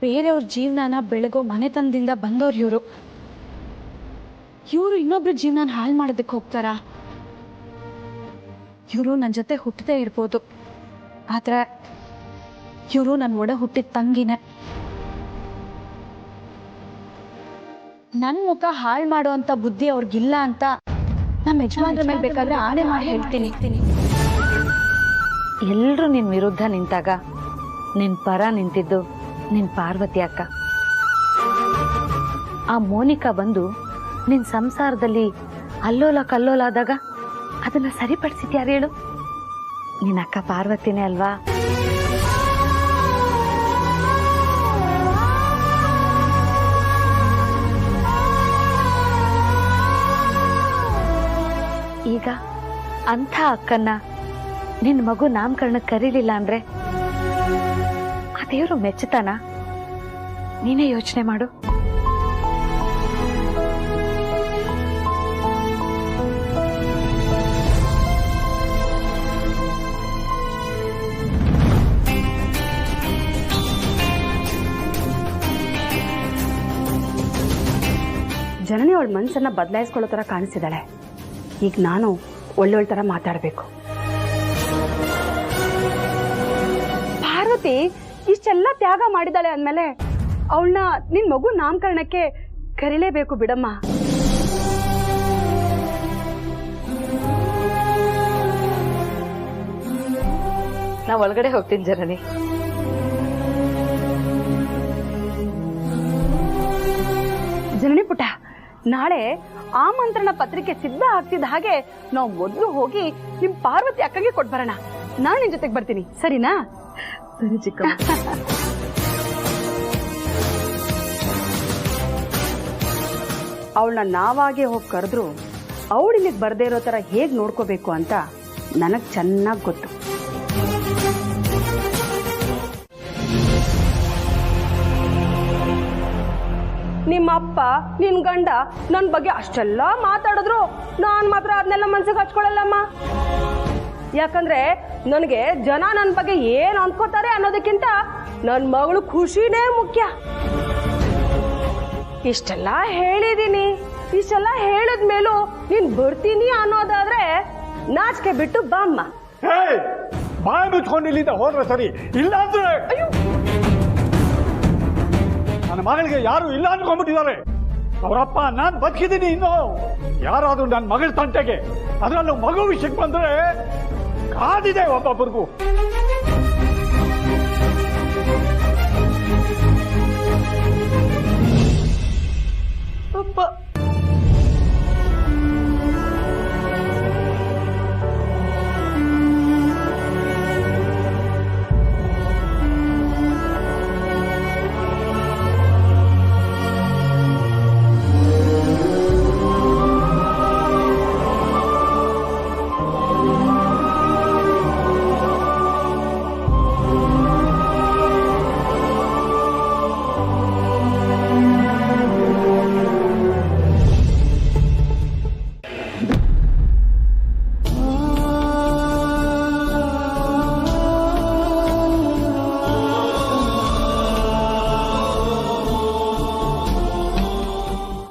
ಬೇರೆಯವ್ರ ಜೀವನನ ಬೆಳಗೋ ಮನೆತನದಿಂದ ಬಂದವ್ರು ಇವರು ಇನ್ನೊಬ್ರ ಜೀವನ ಹಾಳು ಮಾಡೋದಕ್ಕೆ ಹೋಗ್ತಾರಾ? ಇವರು ನನ್ನ ಜೊತೆ ಹುಟ್ಟದೇ ಇರ್ಬೋದು, ಆದ್ರೆ ಇವರು ನನ್ನ ಒಡ ಹುಟ್ಟಿದ ತಂಗಿನೇ. ನನ್ನ ಮುಖ ಹಾಳು ಮಾಡುವಂತ ಬುದ್ಧಿ ಅವ್ರಿಗಿಲ್ಲ ಅಂತ ನಮ್ಮ ಯಜಮಾನ್ರ ಮೇಲೆ ಬೇಕಾದ್ರೆ ಆಣೆ ಮಾಡಿ ಹೇಳ್ತೀನಿ. ಎಲ್ರೂ ನಿನ್ ವಿರುದ್ಧ ನಿಂತಾಗ ನಿನ್ ಪರ ನಿಂತಿದ್ದು ನಿನ್ ಪಾರ್ವತಿ ಅಕ್ಕ. ಆ ಮೋನಿಕಾ ಬಂದು ನಿನ್ ಸಂಸಾರದಲ್ಲಿ ಅಲ್ಲೋಲ ಕಲ್ಲೋಲ ಆದಾಗ ಅದನ್ನ ಸರಿಪಡಿಸಿದ್ಯಾರು ಹೇಳು? ನಿನ್ನ ಅಕ್ಕ ಪಾರ್ವತಿನೇ ಅಲ್ವಾ? ಈಗ ಅಂಥ ಅಕ್ಕನ್ನ ನಿನ್ನ ಮಗು ನಾಮಕರಣ ಕರೀಲಿಲ್ಲ ಅಂದ್ರೆ ಆ ದೇವ್ರು ಮೆಚ್ಚತಾನ? ನೀನೇ ಯೋಚನೆ ಮಾಡು. ಜನನಿ ಅವಳ ಮನಸ್ಸನ್ನ ಬದಲಾಯಿಸ್ಕೊಳ್ಳೋ ಥರ ಕಾಣಿಸಿದಾಳೆ. ಈಗ ನಾನು ಒಳ್ಳೊಳ್ಳೆ ಥರ ಮಾತಾಡಬೇಕು. ಪಾರ್ವತಿ ಇಷ್ಟೆಲ್ಲ ತ್ಯಾಗ ಮಾಡಿದಾಳೆ ಅಂದಮೇಲೆ ಅವಳನ್ನ ನಿನ್ ಮಗು ನಾಮಕರಣಕ್ಕೆ ಕರೀಲೇಬೇಕು ಬಿಡಮ್ಮ. ನಾ ಒಳಗಡೆ ಹೋಗ್ತೀನಿ ಜನನಿ. ಜನನಿ ಪುಟ್ಟ, ನಾಳೆ ಆಮಂತ್ರಣ ಪತ್ರಿಕೆ ಸಿದ್ಧ ಆಗ್ತಿದ್ದ ಹಾಗೆ ನಾವು ಮೊದಲು ಹೋಗಿ ನಿಮ್ ಪಾರ್ವತಿ ಅಕ್ಕಗೆ ಕೊಟ್ಬರೋಣ. ನಾನು ನಿನ್ ಜೊತೆಗೆ ಬರ್ತೀನಿ, ಸರಿನಾ? ಸರಿ ಚಿಕ್ಕಮ್ಮ. ಅವಳನ್ನ ನಾವಾಗೆ ಹೋಗಿ ಕರೆದ್ರು ಅವಳಿಲ್ಲಿಗೆ ಬರ್ದೇ ಇರೋ ತರ ಹೇಗ್ ನೋಡ್ಕೋಬೇಕು ಅಂತ ನನಗ್ ಚೆನ್ನಾಗ್ ಗೊತ್ತು. ನಿಮ್ಮಪ್ಪ ನಿನ್ ಗಂಡ ನನ್ ಬಗ್ಗೆ ಅಷ್ಟೆಲ್ಲ ಮಾತಾಡಿದ್ರು ನಾನ್ ಮಾತ್ರ ಅದನ್ನೆಲ್ಲ ಮನ್ಸಿಗೆ ಹಚ್ಕೊಳಲ್ಲಮ್ಮ. ಯಾಕಂದ್ರೆ ನನಗೆ ಜನ ನನ್ನ ಬಗ್ಗೆ ಏನ್ ಅನ್ಕೋತಾರೆ ಅನ್ನೋದಕ್ಕಿಂತ ನನ್ ಮಗಳು ಖುಷಿನೇ ಮುಖ್ಯ. ಇಷ್ಟೆಲ್ಲ ಹೇಳಿದೀನಿ, ಇಷ್ಟೆಲ್ಲ ಹೇಳಿದ್ಮೇಲೂ ನೀನ್ ಬರ್ತೀನಿ ಅನ್ನೋದಾದ್ರೆ ನಾಚಿಕೆ ಬಿಟ್ಟು ಬಾಮ್ಮ. ಬಾಯಿ ಮುಚ್ಕೊಂಡು ಇಲ್ಲಿಂದ ಹೋದ್ರೆ ಸರಿ, ಇಲ್ಲ ಅಂದ್ರೆ ನನ್ನ ಮಗಳಿಗೆ ಯಾರು ಇಲ್ಲ ಅನ್ಕೊಂಡ್ಬಿಟ್ಟಿದ್ದಾರೆ. ಅವರಪ್ಪ ನಾನ್ ಬದುಕಿದ್ದೀನಿ, ಇನ್ನು ಯಾರಾದ್ರೂ ನನ್ನ ಮಗಳ ತಂಟೆಗೆ, ಅದರಲ್ಲೂ ಮಗು ವಿಷಯಕ್ಕೆ ಬಂದ್ರೆ ಕಾದಿದೆ ಒಬ್ಬೊಬ್ಬರಿಗೂ.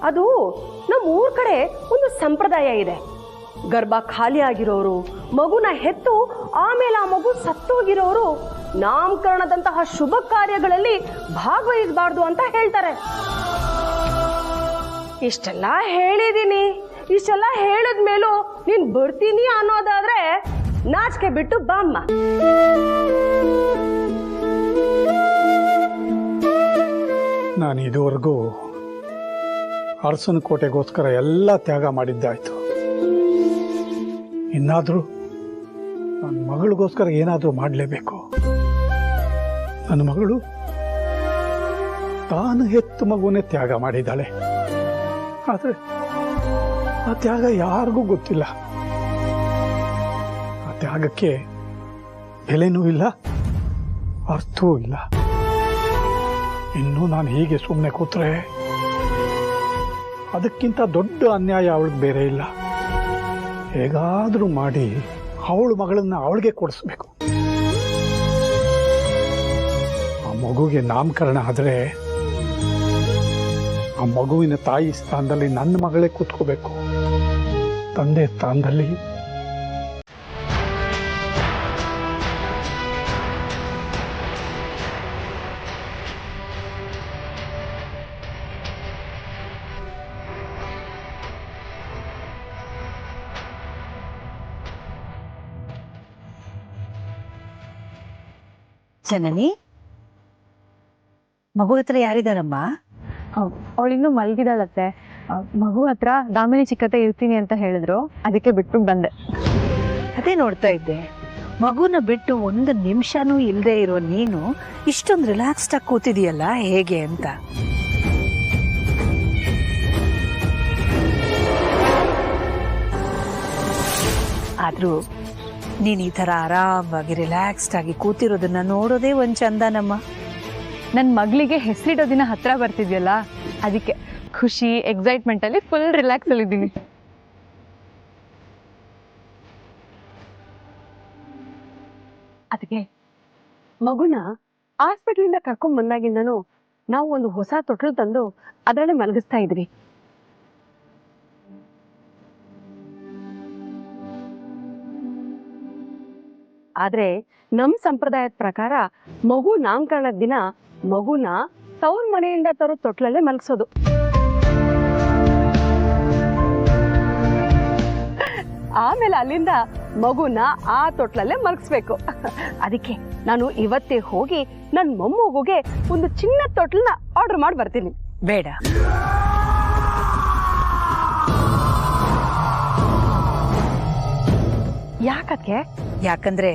ಅದು ನಮ್ಮ ಊರ್ ಕಡೆ ಒಂದು ಸಂಪ್ರದಾಯ ಇದೆ. ಗರ್ಭ ಖಾಲಿ ಆಗಿರೋರು, ಮಗುನ ಹೆತ್ತು ಆಮೇಲೆ ಆ ಮಗು ಸತ್ತೋಗಿರೋರು ನಾಮಕರಣದಂತಹ ಶುಭ ಕಾರ್ಯಗಳಲ್ಲಿ ಭಾಗವಹಿಸಬಾರ್ದು ಅಂತ ಹೇಳ್ತಾರೆ. ಇಷ್ಟೆಲ್ಲ ಹೇಳಿದೀನಿ, ಇಷ್ಟೆಲ್ಲ ಹೇಳಿದ್ಮೇಲೂ ನೀನ್ ಬರ್ತೀನಿ ಅನ್ನೋದಾದ್ರೆ ನಾಚಿಕೆ ಬಿಟ್ಟು ಬಾಮ್ಮ. ನಾನು ಇದುವರೆಗೂ ಅರಸನ ಕೋಟೆಗೋಸ್ಕರ ಎಲ್ಲ ತ್ಯಾಗ ಮಾಡಿದ್ದಾಯ್ತು. ಇನ್ನಾದರೂ ನನ್ನ ಮಗಳಿಗೋಸ್ಕರ ಏನಾದರೂ ಮಾಡಲೇಬೇಕು. ನನ್ನ ಮಗಳು ತಾನು ಹೆತ್ತು ಮಗುನೇ ತ್ಯಾಗ ಮಾಡಿದ್ದಾಳೆ. ಆದರೆ ಆ ತ್ಯಾಗ ಯಾರಿಗೂ ಗೊತ್ತಿಲ್ಲ. ಆ ತ್ಯಾಗಕ್ಕೆ ಬೆಲೆನೂ ಇಲ್ಲ, ಅರ್ಥವೂ ಇಲ್ಲ. ಇನ್ನೂ ನಾನು ಹೀಗೆ ಸುಮ್ಮನೆ ಕೂತ್ರೆ ಅದಕ್ಕಿಂತ ದೊಡ್ಡ ಅನ್ಯಾಯ ಅವಳಿಗೆ ಬೇರೆ ಇಲ್ಲ. ಹೇಗಾದರೂ ಮಾಡಿ ಅವಳ ಮಗಳನ್ನ ಅವಳಿಗೆ ಕೊಡಿಸ್ಬೇಕು. ಆ ಮಗುಗೆ ನಾಮಕರಣ ಆದರೆ ಆ ಮಗುವಿನ ತಾಯಿ ಸ್ಥಾನದಲ್ಲಿ ನನ್ನ ಮಗಳೇ ಕೂತ್ಕೋಬೇಕು, ತಂದೆ ಸ್ಥಾನದಲ್ಲಿ. ಜನನಿ, ಮಗು ಹತ್ರ ಯಾರಿದಾರಮ್ಮ? ಅವಳಿನ್ನೂ ಮಲಗಿದಾಳತ್ತೆ. ಮಗು ಹತ್ರ ದಾಮಿನಿ ಚಿಕ್ಕತ್ತೆ ಇರ್ತೀನಿ ಅಂತ ಹೇಳಿದ್ರು, ಅದಕ್ಕೆ ಬಿಟ್ಟು ಬಂದೆ. ಅದೇ ನೋಡ್ತಾ ಇದ್ದೆ, ಮಗುನ ಬಿಟ್ಟು ಒಂದು ನಿಮಿಷನೂ ಇಲ್ಲದೆ ಇರೋ ನೀನು ಇಷ್ಟೊಂದು ರಿಲ್ಯಾಕ್ಸ್ಡ್ ಆಗಿ ಕೂತಿದೀಯಲ್ಲ, ಹೇಗೆ ಅಂತ. ಆದ್ರೂ ನೀನು ಈ ಥರ ಆರಾಮಾಗಿ ರಿಲ್ಯಾಕ್ಸ್ಡ್ ಆಗಿ ಕೂತಿರೋದನ್ನ ನೋಡೋದೇ ಒಂದು ಚಂದನಮ್ಮ. ನನ್ನ ಮಗಳಿಗೆ ಹೆಸರಿಡೋ ದಿನ ಹತ್ರ ಬರ್ತಿದ್ಯಲ್ಲ, ಅದಕ್ಕೆ ಖುಷಿ ಎಕ್ಸೈಟ್ಮೆಂಟಲ್ಲಿ ಫುಲ್ ರಿಲ್ಯಾಕ್ಸಲ್ಲಿ ಇದ್ದೀನಿ. ಅದಕ್ಕೆ ಮಗುನ ಹಾಸ್ಪಿಟ್ಲಿಂದ ಕರ್ಕೊಂಡ್ ಬಂದಾಗಿಂದನು ನಾವು ಒಂದು ಹೊಸ ತೊಟ್ಲು ತಂದು ಅದರಲ್ಲೇ ಮಲಗಿಸ್ತಾ ಇದ್ವಿ. ಆದ್ರೆ ನಮ್ ಸಂಪ್ರದಾಯದ ಪ್ರಕಾರ ಮಗು ನಾಮಕರಣದ ದಿನ ಮಗುನ ತವ್ರ ಮನೆಯಿಂದ ತರೋ ತೊಟ್ಲಲ್ಲೇ ಮಲಗಿಸೋದು. ಆಮೇಲೆ ಅಲ್ಲಿಂದ ಮಗುನ ಆ ತೊಟ್ಲಲ್ಲೇ ಮಲಗಿಸ್ಬೇಕು. ಅದಕ್ಕೆ ನಾನು ಇವತ್ತೇ ಹೋಗಿ ನನ್ನ ಮೊಮ್ಮಗುಗೆ ಒಂದು ಚಿನ್ನ ತೊಟ್ಲನ್ನ ಆರ್ಡರ್ ಮಾಡಿ ಬರ್ತೀನಿ. ಬೇಡ, ಯಾಕಕ್ಕೆ? ಯಾಕಂದ್ರೆ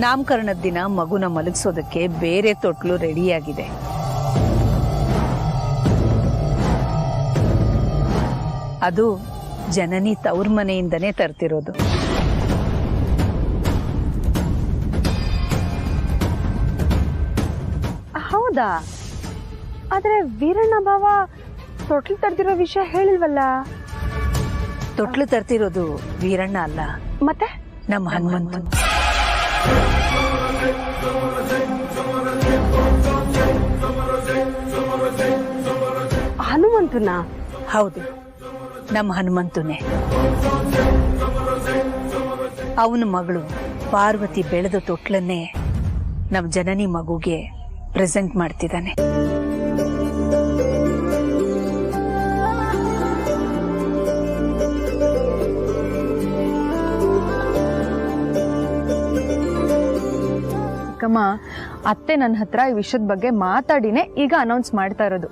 ನಾಮಕರಣದ ದಿನ ಮಗುನ ಮಲಗಿಸೋದಕ್ಕೆ ಬೇರೆ ತೊಟ್ಲು ರೆಡಿಯಾಗಿದೆ. ಅದು ಜನನಿ ತವ್ರ ಮನೆಯಿಂದನೇ ತರ್ತಿರೋದು. ಹೌದಾ? ಆದ್ರೆ ವೀರಣ್ಣ ಭಾವ ತೊಟ್ಲು ತರ್ತಿರೋ ವಿಷಯ ಹೇಳಿಲ್ವಲ್ಲ. ತೊಟ್ಲು ತರ್ತಿರೋದು ವೀರಣ್ಣ ಅಲ್ಲ, ಮತ್ತೆ ನಮ್ಮ ಹನುಮಂತು. ಹನುಮಂತನ? ಹೌದು, ನಮ್ಮ ಹನುಮಂತನೇ. ಅವನ ಮಗಳು ಪಾರ್ವತಿ ಬೆಳೆದ ತೊಟ್ಲನ್ನೇ ನಮ್ಮ ಜನನಿ ಮಗುಗೆ ಪ್ರೆಸೆಂಟ್ ಮಾಡ್ತಿದ್ದಾನೆ. ಅಕ್ಕಮ್ಮ, ಅತ್ತೆ ನನ್ನ ಹತ್ರ ಈ ವಿಷಯದ ಬಗ್ಗೆ ಮಾತಾಡಿನೇ ಈಗ ಅನೌನ್ಸ್ ಮಾಡ್ತಾ ಇರೋದು.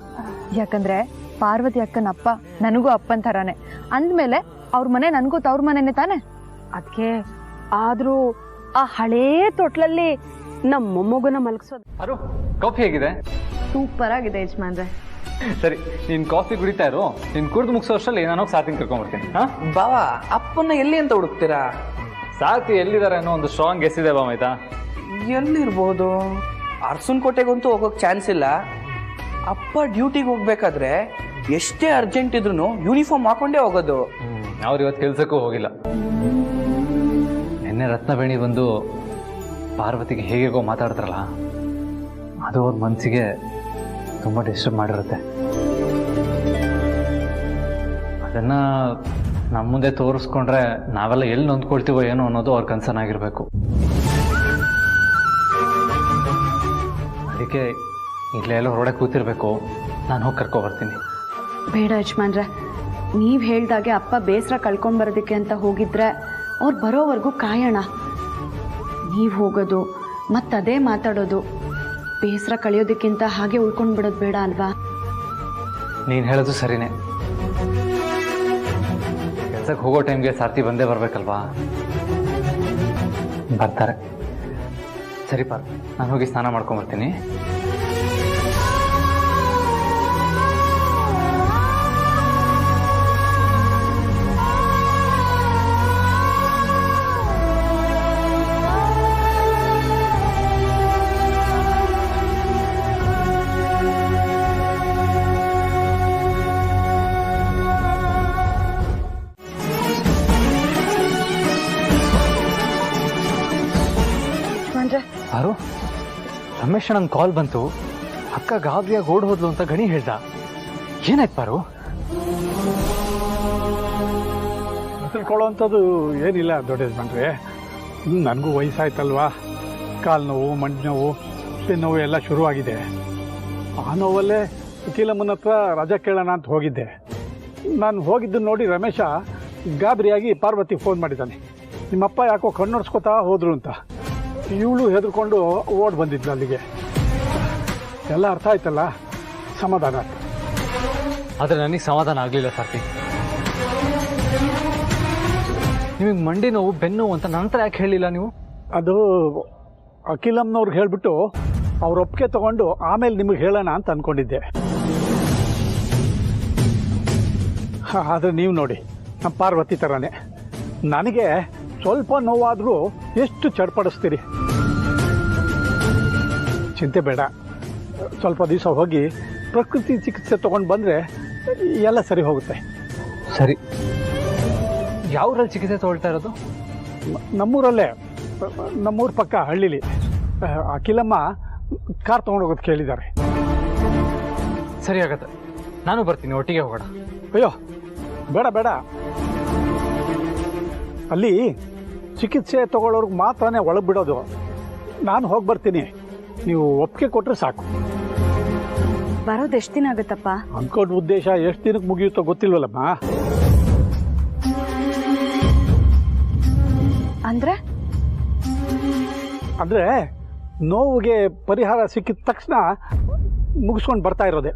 ಯಾಕಂದ್ರೆ ಪಾರ್ವತಿ ಅಕ್ಕನ ಅಪ್ಪ ನನಗೂ ಅಪ್ಪನ ಥರಾನೆ ಅಂದ್ಮೇಲೆ ಅವ್ರ ಮನೆ ನನಗೂ ತವ್ರ ಮನೆನೇ ತಾನೆ. ಅದಕ್ಕೆ ಆದ್ರೂ ಆ ಹಳೇ ತೊಟ್ಲಲ್ಲಿ ನಮ್ಮ ಮೊಮ್ಮಗುನ ಮಲಗಿಸೋದು. ಅರು, ಕಾಫಿ ಹೇಗಿದೆ? ಸೂಪರ್ ಆಗಿದೆ ಯಜಮಾನ್ರೆ. ಸರಿ, ನೀನ್ ಕಾಫಿ ಕುಡಿತಾ ಇರು. ನೀನ್ ಕುಡಿದು ಮುಗಿಸೋ ಅಷ್ಟರಲ್ಲಿ ನಾನು ಸಾಥಿನ ಕರ್ಕೊಂಡ್ಬರ್ತೀನಿ. ಹಾ ಬಾವಾ, ಅಪ್ಪನ ಎಲ್ಲಿ ಅಂತ ಹುಡುಕ್ತೀರಾ? ಸಾಥಿ ಎಲ್ಲಿದ್ದಾರೆ ಅನ್ನೋ ಒಂದು ಸ್ಟ್ರಾಂಗ್ ಗೆಸ್ ಇದೆ ಬಾವ. ಆಯ್ತಾ? ಎಲ್ಲಿರ್ಬೋದು? ಅರ್ಸುನ್ ಕೋಟೆಗಂತೂ ಹೋಗೋಕ್ ಚಾನ್ಸ್ ಇಲ್ಲ. ಅಪ್ಪ ಡ್ಯೂಟಿಗೆ ಹೋಗ್ಬೇಕಾದ್ರೆ ಎಷ್ಟೇ ಅರ್ಜೆಂಟ್ ಇದ್ರು ಯೂನಿಫಾರ್ಮ್ ಹಾಕೊಂಡೇ ಹೋಗೋದು. ಅವ್ರು ಇವತ್ತು ಕೆಲ್ಸಕ್ಕೂ ಹೋಗಿಲ್ಲ. ನಿನ್ನೆ ರತ್ನಬೇಣಿ ಬಂದು ಪಾರ್ವತಿಗೆ ಹೇಗೇಗೋ ಮಾತಾಡಿದ್ರಲ್ಲ, ಅದು ಅವ್ರ ಮನಸ್ಸಿಗೆ ತುಂಬ ಡಿಸ್ಟರ್ಬ್ ಮಾಡಿರುತ್ತೆ. ಅದನ್ನ ನಮ್ಮ ಮುಂದೆ ತೋರಿಸ್ಕೊಂಡ್ರೆ ನಾವೆಲ್ಲ ಎಲ್ಲಿ ನೊಂದ್ಕೊಳ್ತೀವೋ ಏನೋ ಅನ್ನೋದು ಅವ್ರ ಕನ್ಸರ್ನ್ ಆಗಿರಬೇಕು. ಅದಕ್ಕೆ ಇಲ್ಲೇ ಎಲ್ಲ ಹೊರಗಡೆ ಕೂತಿರ್ಬೇಕು. ನಾನು ಹೋಗಿ ಕರ್ಕೊಬರ್ತೀನಿ. ಬೇಡ ಯಜಮಾನ್ರೆ, ನೀವು ಹೇಳ್ದಾಗೆ ಅಪ್ಪ ಬೇಸರ ಕಳ್ಕೊಂಡು ಬರೋದಕ್ಕೆ ಅಂತ ಹೋಗಿದ್ರೆ ಅವ್ರು ಬರೋವರೆಗೂ ಕಾಯೋಣ. ನೀವು ಹೋಗೋದು ಮತ್ತದೇ ಮಾತಾಡೋದು ಬೇಸರ ಕಳೆಯೋದಕ್ಕಿಂತ ಹಾಗೆ ಉಳ್ಕೊಂಡು ಬಿಡೋದು ಬೇಡ ಅಲ್ವಾ? ನೀನು ಹೇಳೋದು ಸರಿನೇ. ಕೆಲ್ಸಕ್ಕೆ ಹೋಗೋ ಟೈಮ್ಗೆ ಸಾರ್ಥಿ ಬಂದೇ ಬರಬೇಕಲ್ವಾ? ಬರ್ತಾರೆ. ಸರಿ ಪಾರ್, ನಾನು ಹೋಗಿ ಸ್ನಾನ ಮಾಡ್ಕೊಂಬರ್ತೀನಿ. ಯಾರು? ರಮೇಶ್ ನಂಗೆ ಕಾಲ್ ಬಂತು, ಅಕ್ಕ ಗಾಬರಿಯಾಗಿ ಓಡ್ ಹೋದ್ಲು ಅಂತ ಗಣಿ ಹೇಳ್ದ. ಏನಾಯ್ತು ಪಾರು? ತಿಳ್ಕೊಳ್ಳೋವಂಥದ್ದು ಏನಿಲ್ಲ ದೊಡ್ಡ ಯಜಮಾನ್ರೆ. ನನಗೂ ವಯಸ್ಸಾಯ್ತಲ್ವಾ, ಕಾಲು ನೋವು, ಮಂಡಿ ನೋವು, ನೋವು ಎಲ್ಲ ಶುರುವಾಗಿದೆ. ಆ ನೋವಲ್ಲೇ ವಕೀಲಮ್ಮನ ಹತ್ರ ರಜಾ ಕೇಳೋಣ ಅಂತ ಹೋಗಿದ್ದೆ. ನಾನು ಹೋಗಿದ್ದನ್ನು ನೋಡಿ ರಮೇಶ ಗಾಬರಿಯಾಗಿ ಪಾರ್ವತಿ ಫೋನ್ ಮಾಡಿದ್ದಾನೆ. ನಿಮ್ಮಪ್ಪ ಯಾಕೋ ಕಣ್ಣೊಡ್ಸ್ಕೊತಾ ಹೋದ್ರು ಅಂತ. ಇವಳು ಹೆದರ್ಕೊಂಡು ಓಡ್ ಬಂದಿದ್ಲು ಅಲ್ಲಿಗೆ. ಎಲ್ಲ ಅರ್ಥ ಆಯ್ತಲ್ಲ, ಸಮಾಧಾನ ಆಯ್ತು. ಆದರೆ ನನಗೆ ಸಮಾಧಾನ ಆಗಲಿಲ್ಲ ಸಾರ್ಥಿ. ನಿಮಗೆ ಮಂಡಿ ನೋವು, ಬೆನ್ನು ನೋವು ಅಂತ ನಂತರ ಯಾಕೆ ಹೇಳಿಲ್ಲ ನೀವು? ಅದು ಅಖಿಲಮ್ನವ್ರಿಗೆ ಹೇಳಿಬಿಟ್ಟು ಅವ್ರ ಒಪ್ಪಿಗೆ ತಗೊಂಡು ಆಮೇಲೆ ನಿಮಗೆ ಹೇಳೋಣ ಅಂತ ಅಂದ್ಕೊಂಡಿದ್ದೆ. ಆದರೆ ನೀವು ನೋಡಿ, ನಮ್ಮ ಪಾರ್ವತಿ ಥರನೇ ನನಗೆ ಸ್ವಲ್ಪ ನೋವಾದರೂ ಎಷ್ಟು ಚಡ್ಪಡಿಸ್ತೀರಿ. ಚಿಂತೆ ಬೇಡ, ಸ್ವಲ್ಪ ದಿವಸ ಹೋಗಿ ಪ್ರಕೃತಿ ಚಿಕಿತ್ಸೆ ತೊಗೊಂಡು ಬಂದರೆ ಎಲ್ಲ ಸರಿ ಹೋಗುತ್ತೆ. ಸರಿ, ಯಾವ್ರಲ್ಲಿ ಚಿಕಿತ್ಸೆ ತೊಗೊಳ್ತಾ ಇರೋದು? ನಮ್ಮೂರಲ್ಲೇ, ನಮ್ಮೂರ ಪಕ್ಕ ಹಳ್ಳಿಲಿ. ಅಖಿಲಮ್ಮ ಕಾರ್ ತೊಗೊಂಡೋಗೋದು ಕೇಳಿದ್ದಾರೆ. ಸರಿ ಆಗತ್ತೆ, ನಾನು ಬರ್ತೀನಿ, ಒಟ್ಟಿಗೆ ಹೋಗೋಣ. ಅಯ್ಯೋ ಬೇಡ ಬೇಡ, ಅಲ್ಲಿ ಚಿಕಿತ್ಸೆ ತಗೊಳ್ಳೋರ್ಗೆ ಮಾತ್ರನೇ ಒಳಗೆ ಬಿಡೋದು. ನಾನು ಹೋಗಿ ಬರ್ತೀನಿ, ನೀವು ಒಪ್ಪಿಗೆ ಕೊಟ್ಟರೆ ಸಾಕು. ಬರೋದು ಎಷ್ಟು ದಿನ ಆಗುತ್ತಪ್ಪ? ಅಂದ್ಕೊಂಡ ಉದ್ದೇಶ ಎಷ್ಟು ದಿನಕ್ಕೆ ಮುಗಿಯುತ್ತೋ ಗೊತ್ತಿಲ್ವಲ್ಲಮ್ಮ. ಅಂದ್ರೆ ನೋವಿಗೆ ಪರಿಹಾರ ಸಿಕ್ಕಿದ ತಕ್ಷಣ ಮುಗಿಸ್ಕೊಂಡು ಬರ್ತಾ ಇರೋದೆ.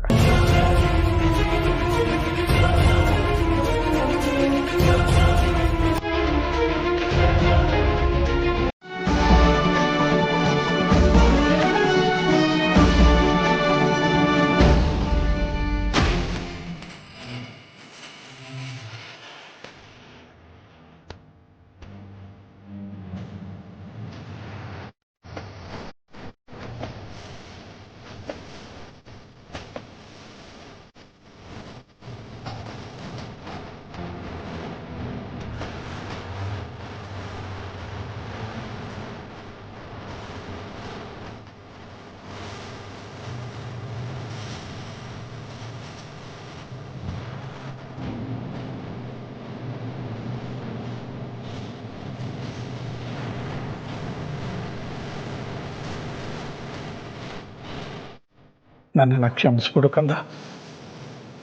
ನನ್ನನ್ನು ಕ್ಷಮಿಸ್ಬಿಡು ಕಂದ.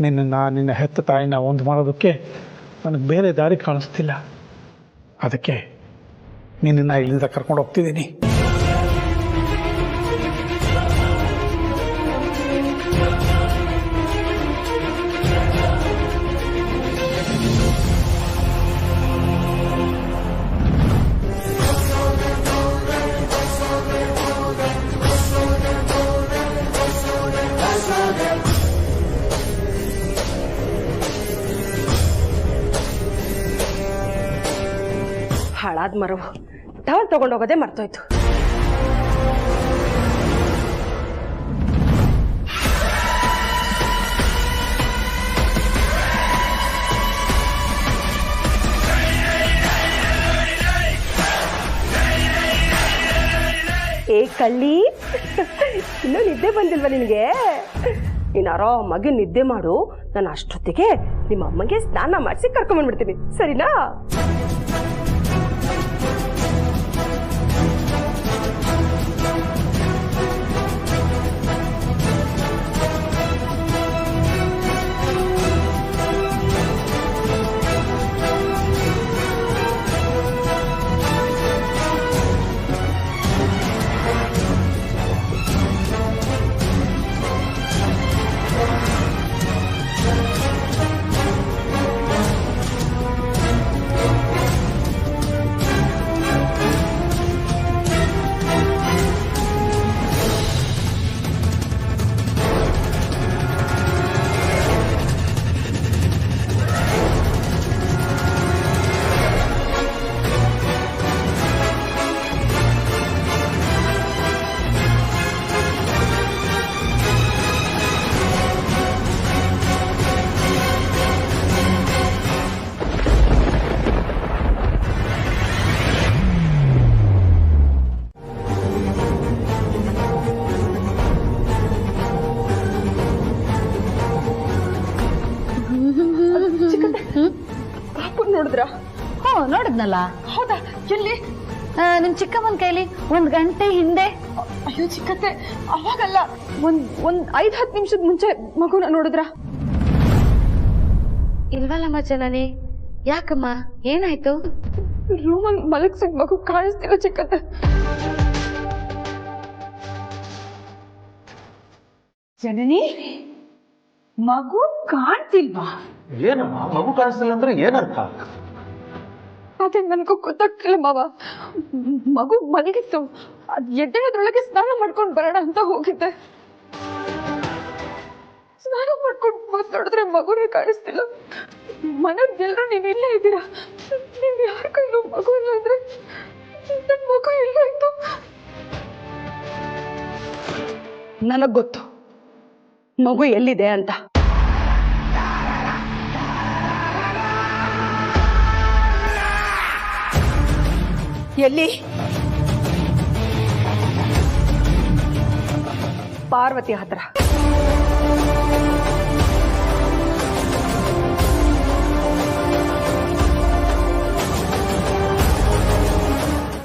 ನಿನ್ನ ಹೆತ್ತ ತಾಯಿನ ಒಂದು ಮಾಡೋದಕ್ಕೆ ನನಗೆ ಬೇರೆ ದಾರಿ ಕಾಣಿಸ್ತಿಲ್ಲ. ಅದಕ್ಕೆ ನಿನ್ನನ್ನು ಇಲ್ಲಿಂದ ಕರ್ಕೊಂಡು ಹೋಗ್ತಿದ್ದೀನಿ. ಹಾಳಾದ ಮರವು ಟವಲ್ ತಗೊಂಡೋಗೋದೇ ಮರ್ತೋಯ್ತು. ಏ ಕಳ್ಳಿ, ಇನ್ನೂ ನಿದ್ದೆ ಬಂದಿಲ್ವಾ ನಿನಗೆ? ನೀನು ಆರಾಮಾಗಿ ನಿದ್ದೆ ಮಾಡು. ನಾನು ಅಷ್ಟೊತ್ತಿಗೆ ನಿಮ್ಮ ಅಮ್ಮಗೆ ಸ್ನಾನ ಮಾಡಿಸಿ ಕರ್ಕೊಂಡ್ಬಂದ್ಬಿಡ್ತೀನಿ, ಸರಿನಾ? ನೋಡಿದ್ರ? ನೋಡಿದ್ನಲ್ಲ. ಹೌದಾ? ಎಲ್ಲಿ? ನಿಮ್ ಚಿಕ್ಕಮ್ಮನ ಕೈಲಿ 1 ಗಂಟೆ ಹಿಂದೆ. ಅಯ್ಯೋ ಚಿಕ್ಕತ್ತೆ, ಅವಾಗಲ್ಲ, ಒಂದ್ 5-10 ನಿಮಿಷದ ಮುಂಚೆ ಮಗುನ ನೋಡಿದ್ರ? ಇಲ್ವಲ್ಲಮ್ಮ ಜನನಿ. ಯಾಕಮ್ಮ, ಏನಾಯ್ತು? ರೂಮಲ್ಲಿ ಮಲಗಿಸಿದ ಮಗು ಕಾಣಿಸ್ತಿಲ್ಲ ಚಿಕ್ಕತ್ತೆ. ಜನನಿ, ಮಗು ಕಾಣ್ತಿಲ್ವಾ? ಏನಮ್ಮ ಮಗು ಕಾಣಿಸ್ತಿಲ್ಲ ಅಂದ್ರೆ ಏನರ್ಥ? ಅದೇ ನನಗೂ ಗೊತ್ತಾಗ್ತಿಲ್ಲ ಮಾವ. ಮಗು ಮಲಗಿತ್ತು, ಅದ್ ಎದ್ದೇಳೋದ್ರೊಳಗೆ ಸ್ನಾನ ಮಾಡ್ಕೊಂಡು ಬರೋಣ ಅಂತ ಹೋಗಿದ್ದೆ. ಸ್ನಾನ ಮಾಡ್ಕೊಂಡು ಬಂದು ನೋಡಿದ್ರೆ ಮಗುನೇ ಕಾಣಿಸ್ತಿಲ್ಲ. ಮನೆಯವ್ರೆಲ್ಲರೂ ನೀವು ಇಲ್ಲೇ ಇದ್ದೀರಾ, ನೀವು ಯಾರ ಕೈಲೂ ಮಗು ಇಲ್ಲ ಅಂದ್ರೆ ನನ್ನ ಮಗು ಎಲ್ಲಾಯ್ತು? ನನಗ್ ಗೊತ್ತು ಮಗು ಎಲ್ಲಿದೆ ಅಂತ. ಎಲ್ಲಿ? ಪಾರ್ವತಿ ಹತ್ರ.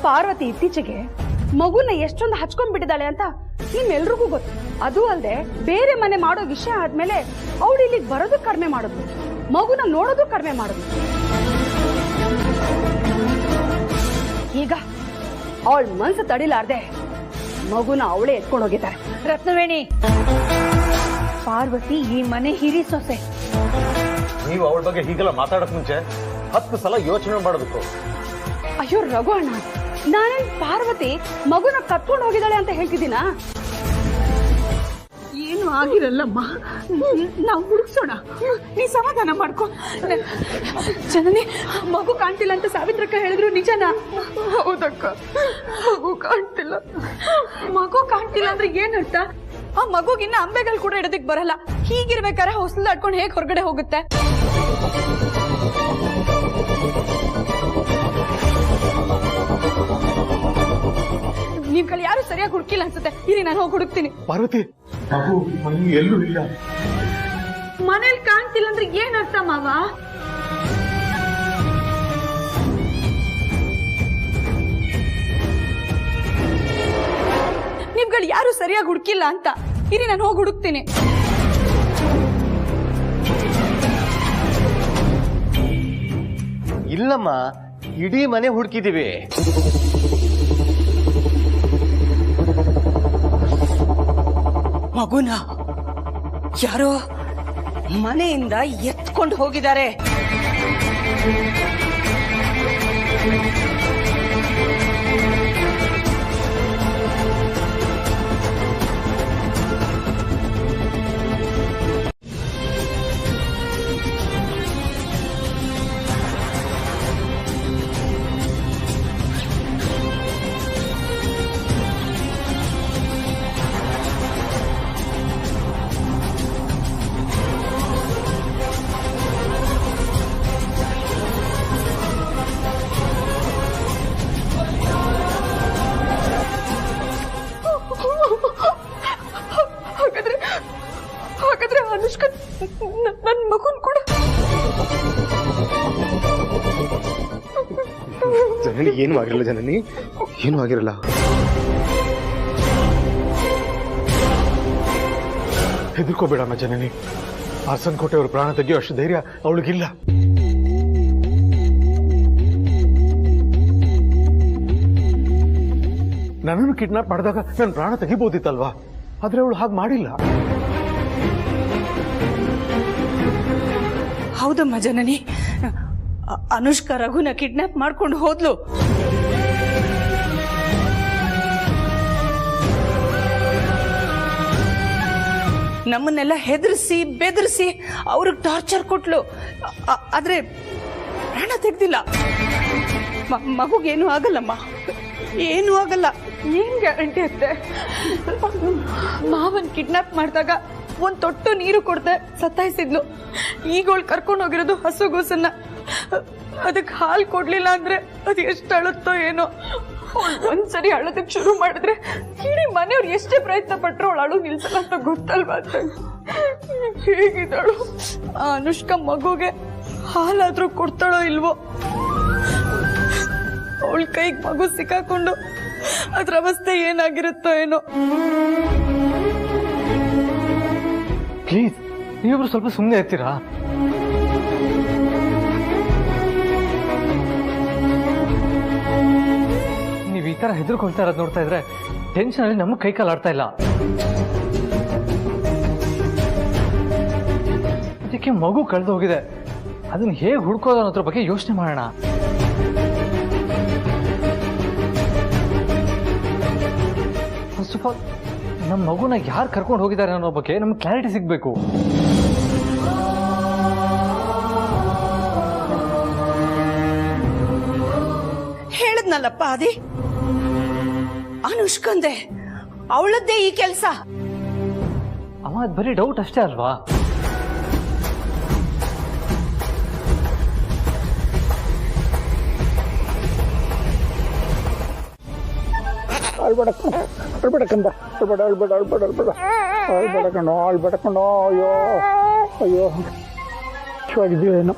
ಪಾರ್ವತಿ ಇತ್ತೀಚೆಗೆ ಮಗುನ ಎಷ್ಟೊಂದು ಹಚ್ಕೊಂಡ್ಬಿಟ್ಟಿದ್ದಾಳೆ ಅಂತ ನಿಮ್ಮೆಲ್ರಿಗೂ ಗೊತ್ತು. ಅದು ಅಲ್ಲದೆ ಬೇರೆ ಮನೆ ಮಾಡೋ ವಿಷಯ ಆದ್ಮೇಲೆ ಅವಳು ಇಲ್ಲಿಗೆ ಬರೋದು ಕಡಿಮೆ ಮಾಡೋದು, ಮಗುನ ನೋಡೋದು ಕಡಿಮೆ ಮಾಡೋದು. ಈಗ ಅವಳ ಮನ್ಸು ತಡಿಲಾರ್ದೆ ಮಗುನ ಅವಳೇ ಎತ್ಕೊಂಡು ಹೋಗಿದ್ದಾರೆ. ರತ್ನವೇಣಿ, ಪಾರ್ವತಿ ಈ ಮನೆ ಹಿರಿ ಸೊಸೆ. ನೀವು ಅವಳ ಬಗ್ಗೆ ಹೀಗೆಲ್ಲ ಮಾತಾಡಕ್ ಮುಂಚೆ 10 ಸಲ ಯೋಚನೆ ಮಾಡಬೇಕು. ಅಯ್ಯೋ ರಘು ಅಣ್ಣ, ನಾನೇನ್ ಪಾರ್ವತಿ ಮಗುನ ಕತ್ಕೊಂಡು ಹೋಗಿದ್ದಾಳೆ ಅಂತ ಹೇಳ್ತಿದ್ದೀನಾ? ಏನು ಆಗಿರಲ್ಲಮ್ಮ, ನಾವು ಹುಡುಕ್ಸೋಣ, ನೀ ಸಮಾಧಾನ ಮಾಡ್ಕೊ. ಜನನಿ, ಮಗು ಕಾಣ್ತಿಲ್ಲ ಅಂತ ಸಾವಿತ್ರಕ್ಕ ಹೇಳಿದ್ರು ನಿಜನಾ? ಹೌದಕ್ಕ, ಮಗು ಕಾಣ್ತಿಲ್ಲ. ಮಗು ಕಾಣ್ತಿಲ್ಲ ಅಂದ್ರೆ ಏನರ್ಥ? ಆ ಮಗುಗಿನ್ನ ಅಂಬೆಗಳು ಕೂಡ ಇಡೋದಕ್ ಬರಲ್ಲ. ಹೀಗಿರ್ಬೇಕಾದ್ರೆ ಹೊಸಲು ದಾಟ್ಕೊಂಡು ಹೇಗೆ ಹೊರಗಡೆ ಹೋಗುತ್ತೆ? ನಿಮ್ ಕಡೆ ಯಾರು ಸರಿಯಾಗಿ ಹುಡುಕಿಲ್ಲ ಅನ್ಸುತ್ತೆ. ಇರಿ, ನಾನು ಹೋಗಿ ಹುಡುಕ್ತೀನಿ. ಪಾರ್ವತಿ, ಮಗು ಎಲ್ಲೂ ಇಲ್ಲ. ಮನೇಲಿ ಕಾಣ್ತಿಲ್ಲ ಅಂದ್ರೆ ಏನ್ ಅರ್ಥ ಮಾವ? ನಿಮ್ಗಳು ಯಾರು ಸರಿಯಾಗಿ ಹುಡುಕಿಲ್ಲ ಅಂತ. ಇರಿ, ನಾನು ಹೋಗಿ ಹುಡುಕ್ತೀನಿ. ಇಲ್ಲಮ್ಮ, ಇಡೀ ಮನೆ ಹುಡುಕಿದೀವಿ. ಮಗುನ ಯಾರೋ ಮನೆಯಿಂದ ಎತ್ಕೊಂಡು ಹೋಗಿದ್ದಾರೆ. ಹಾಗಾದ್ರೆ ಅನುಷ್ಕಾ ನನ್ನ ಮಗುನ್ ಕೂಡ. ಜನನಿ, ಏನು ಆಗಿರಲ್ಲ. ಜನನಿ, ಏನು ಆಗಿರಲ್ಲ. ಹೆದರ್ಕೋಬೇಡಮ್ಮ ಜನನಿ. ಅರಸನ್ ಕೋಟೆ ಅವ್ರ ಪ್ರಾಣ ತೆಗೆಯೋ ಅಷ್ಟು ಧೈರ್ಯ ಅವಳಿಗಿಲ್ಲ. ನನ್ನನ್ನು ಕಿಡ್ನಾಪ್ ಮಾಡಿದಾಗ ನನ್ನ ಪ್ರಾಣ ತೆಗಿಬೋದಿತ್ತಲ್ವಾ? ಆದ್ರೆ ಅವಳು ಹಾಗೆ ಮಾಡಿಲ್ಲ. ಹೌದಮ್ಮ ಜನನಿ, ಅನುಷ್ಕಾ ರಘುನ ಕಿಡ್ನಾಪ್ ಮಾಡ್ಕೊಂಡು ಹೋದ್ಲು. ನಮ್ಮನ್ನೆಲ್ಲ ಹೆದರ್ಸಿ ಬೆದರ್ಸಿ ಅವ್ರಿಗೆ ಟಾರ್ಚರ್ ಕೊಟ್ಲು. ಆದ್ರೆ ಪ್ರಾಣ ತೆಗ್ದಿಲ್ಲ. ಮಗುಗೇನು ಆಗಲ್ಲಮ್ಮ, ಏನೂ ಆಗಲ್ಲ. ಏನ್ ಗ್ಯಾರಂಟಿ ಅತ್ತೆ? ಮಾವನ್ ಕಿಡ್ನಾಪ್ ಮಾಡಿದಾಗ ಒಂದ್ ತೊಟ್ಟು ನೀರು ಕೊಡ್ದೆ ಸತ್ತಾಯಿಸಿದ್ಲು. ಈಗ ಅವಳು ಕರ್ಕೊಂಡು ಹೋಗಿರೋದು ಹಸುಗೂಸನ್ನ. ಅದಕ್ಕೆ ಹಾಲು ಕೊಡ್ಲಿಲ್ಲ ಅಂದ್ರೆ ಅದು ಎಷ್ಟು ಅಳುತ್ತೋ ಏನೋ. ಒಂದ್ಸರಿ ಅಳೋದಕ್ಕೆ ಶುರು ಮಾಡಿದ್ರೆ ಇಡೀ ಮನೆಯವ್ರು ಎಷ್ಟೇ ಪ್ರಯತ್ನ ಪಟ್ರು ಅವಳು ಅಳು ನಿಲ್ಸಲ್ಲ ಅಂತ ಗೊತ್ತಲ್ವಾ? ಹೇಗಿದ್ದಾಳು ಆ ಅನುಷ್ಕಾ? ಮಗುಗೆ ಹಾಲಾದ್ರೂ ಕೊಡ್ತಾಳೋ ಇಲ್ವೋ? ಅವಳ ಕೈಗೆ ಮಗು ಸಿಕ್ಕಾಕೊಂಡು ಅದ್ರ ಅವಸ್ಥೆ ಏನಾಗಿರುತ್ತೋ ಏನೋ. ಪ್ಲೀಸ್, ನೀವಿಬ್ರು ಸ್ವಲ್ಪ ಸುಮ್ಮನೆ ಇರ್ತೀರಾ? ನೀವು ಈ ತರ ಹೆದರ್ಕೊಳ್ತಾ ಇರೋದು ನೋಡ್ತಾ ಇದ್ರೆ ಟೆನ್ಷನ್ ಅಲ್ಲಿ ನಮಗೆ ಕೈ ಕಾಲು ಆಡ್ತಾ ಇಲ್ಲ. ಅದಕ್ಕೆ ಮಗು ಕಳೆದು ಹೋಗಿದೆ, ಅದನ್ನ ಹೇಗೆ ಹುಡ್ಕೋದು ಅನ್ನೋದ್ರ ಬಗ್ಗೆ ಯೋಚನೆ ಮಾಡೋಣ. ಫಸ್ಟ್ ಆಫ್ ಆಲ್ ನಮ್ಮ ಮಗುನ ಯಾರು ಕರ್ಕೊಂಡು ಹೋಗಿದ್ದಾರೆ ಅನ್ನೋ ಬಗ್ಗೆ ನಮ್ಗೆ ಕ್ಲಾರಿಟಿ ಸಿಗಬೇಕು. ಏನಲ್ಲಪ್ಪ ಅದೇ ಅನುಷ್ಕಂದೆ ಅವಳದ್ದೇ ಈ ಕೆಲಸ. ಅಮ್ಮ ಅದು ಬರೀ ಡೌಟ್ ಅಷ್ಟೇ ಅಲ್ವಾ? ಅಳ್ಬೇಡ ಕಂದ, ಅಳ್ಬೇಡ ಕಣೋ. ಅಯ್ಯೋ ಏನು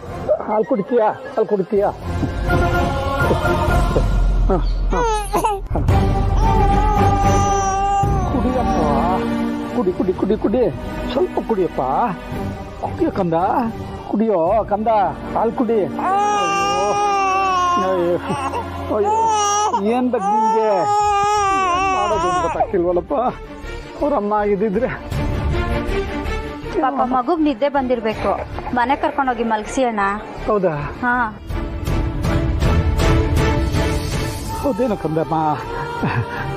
ಹಾಲು ಕುಡಿತೀಯಾ? ಕುಡಿಯಪ್ಪ, ಕುಡಿ ಸ್ವಲ್ಪ ಕುಡಿಯಪ್ಪ. ಕುಡಿಯೋ ಕಂದ, ಹಾಲು ಕುಡಿ. ಅಯ್ಯೋ ಏನ್ ಬೇಕು ನಿಮ್ಗೆ? ಮಾಡೋದು ಗೊತ್ತಾಗ್ತಿಲ್ವಲ್ಲಪ್ಪ. ಅವ್ರಮ್ಮ ಆಗಿದ್ದಿದ್ರೆ. ಪಾಪ ಮಗುಗ್ ನಿದ್ದೆ ಬಂದಿರ್ಬೇಕು, ಮನೆ ಕರ್ಕೊಂಡೋಗಿ ಮಲಗಿಸಿ ಅಣ್ಣ. ಹೌದಾ? ಹಾ ಹೌದೇನೋ ಕಂದಮ್ಮ,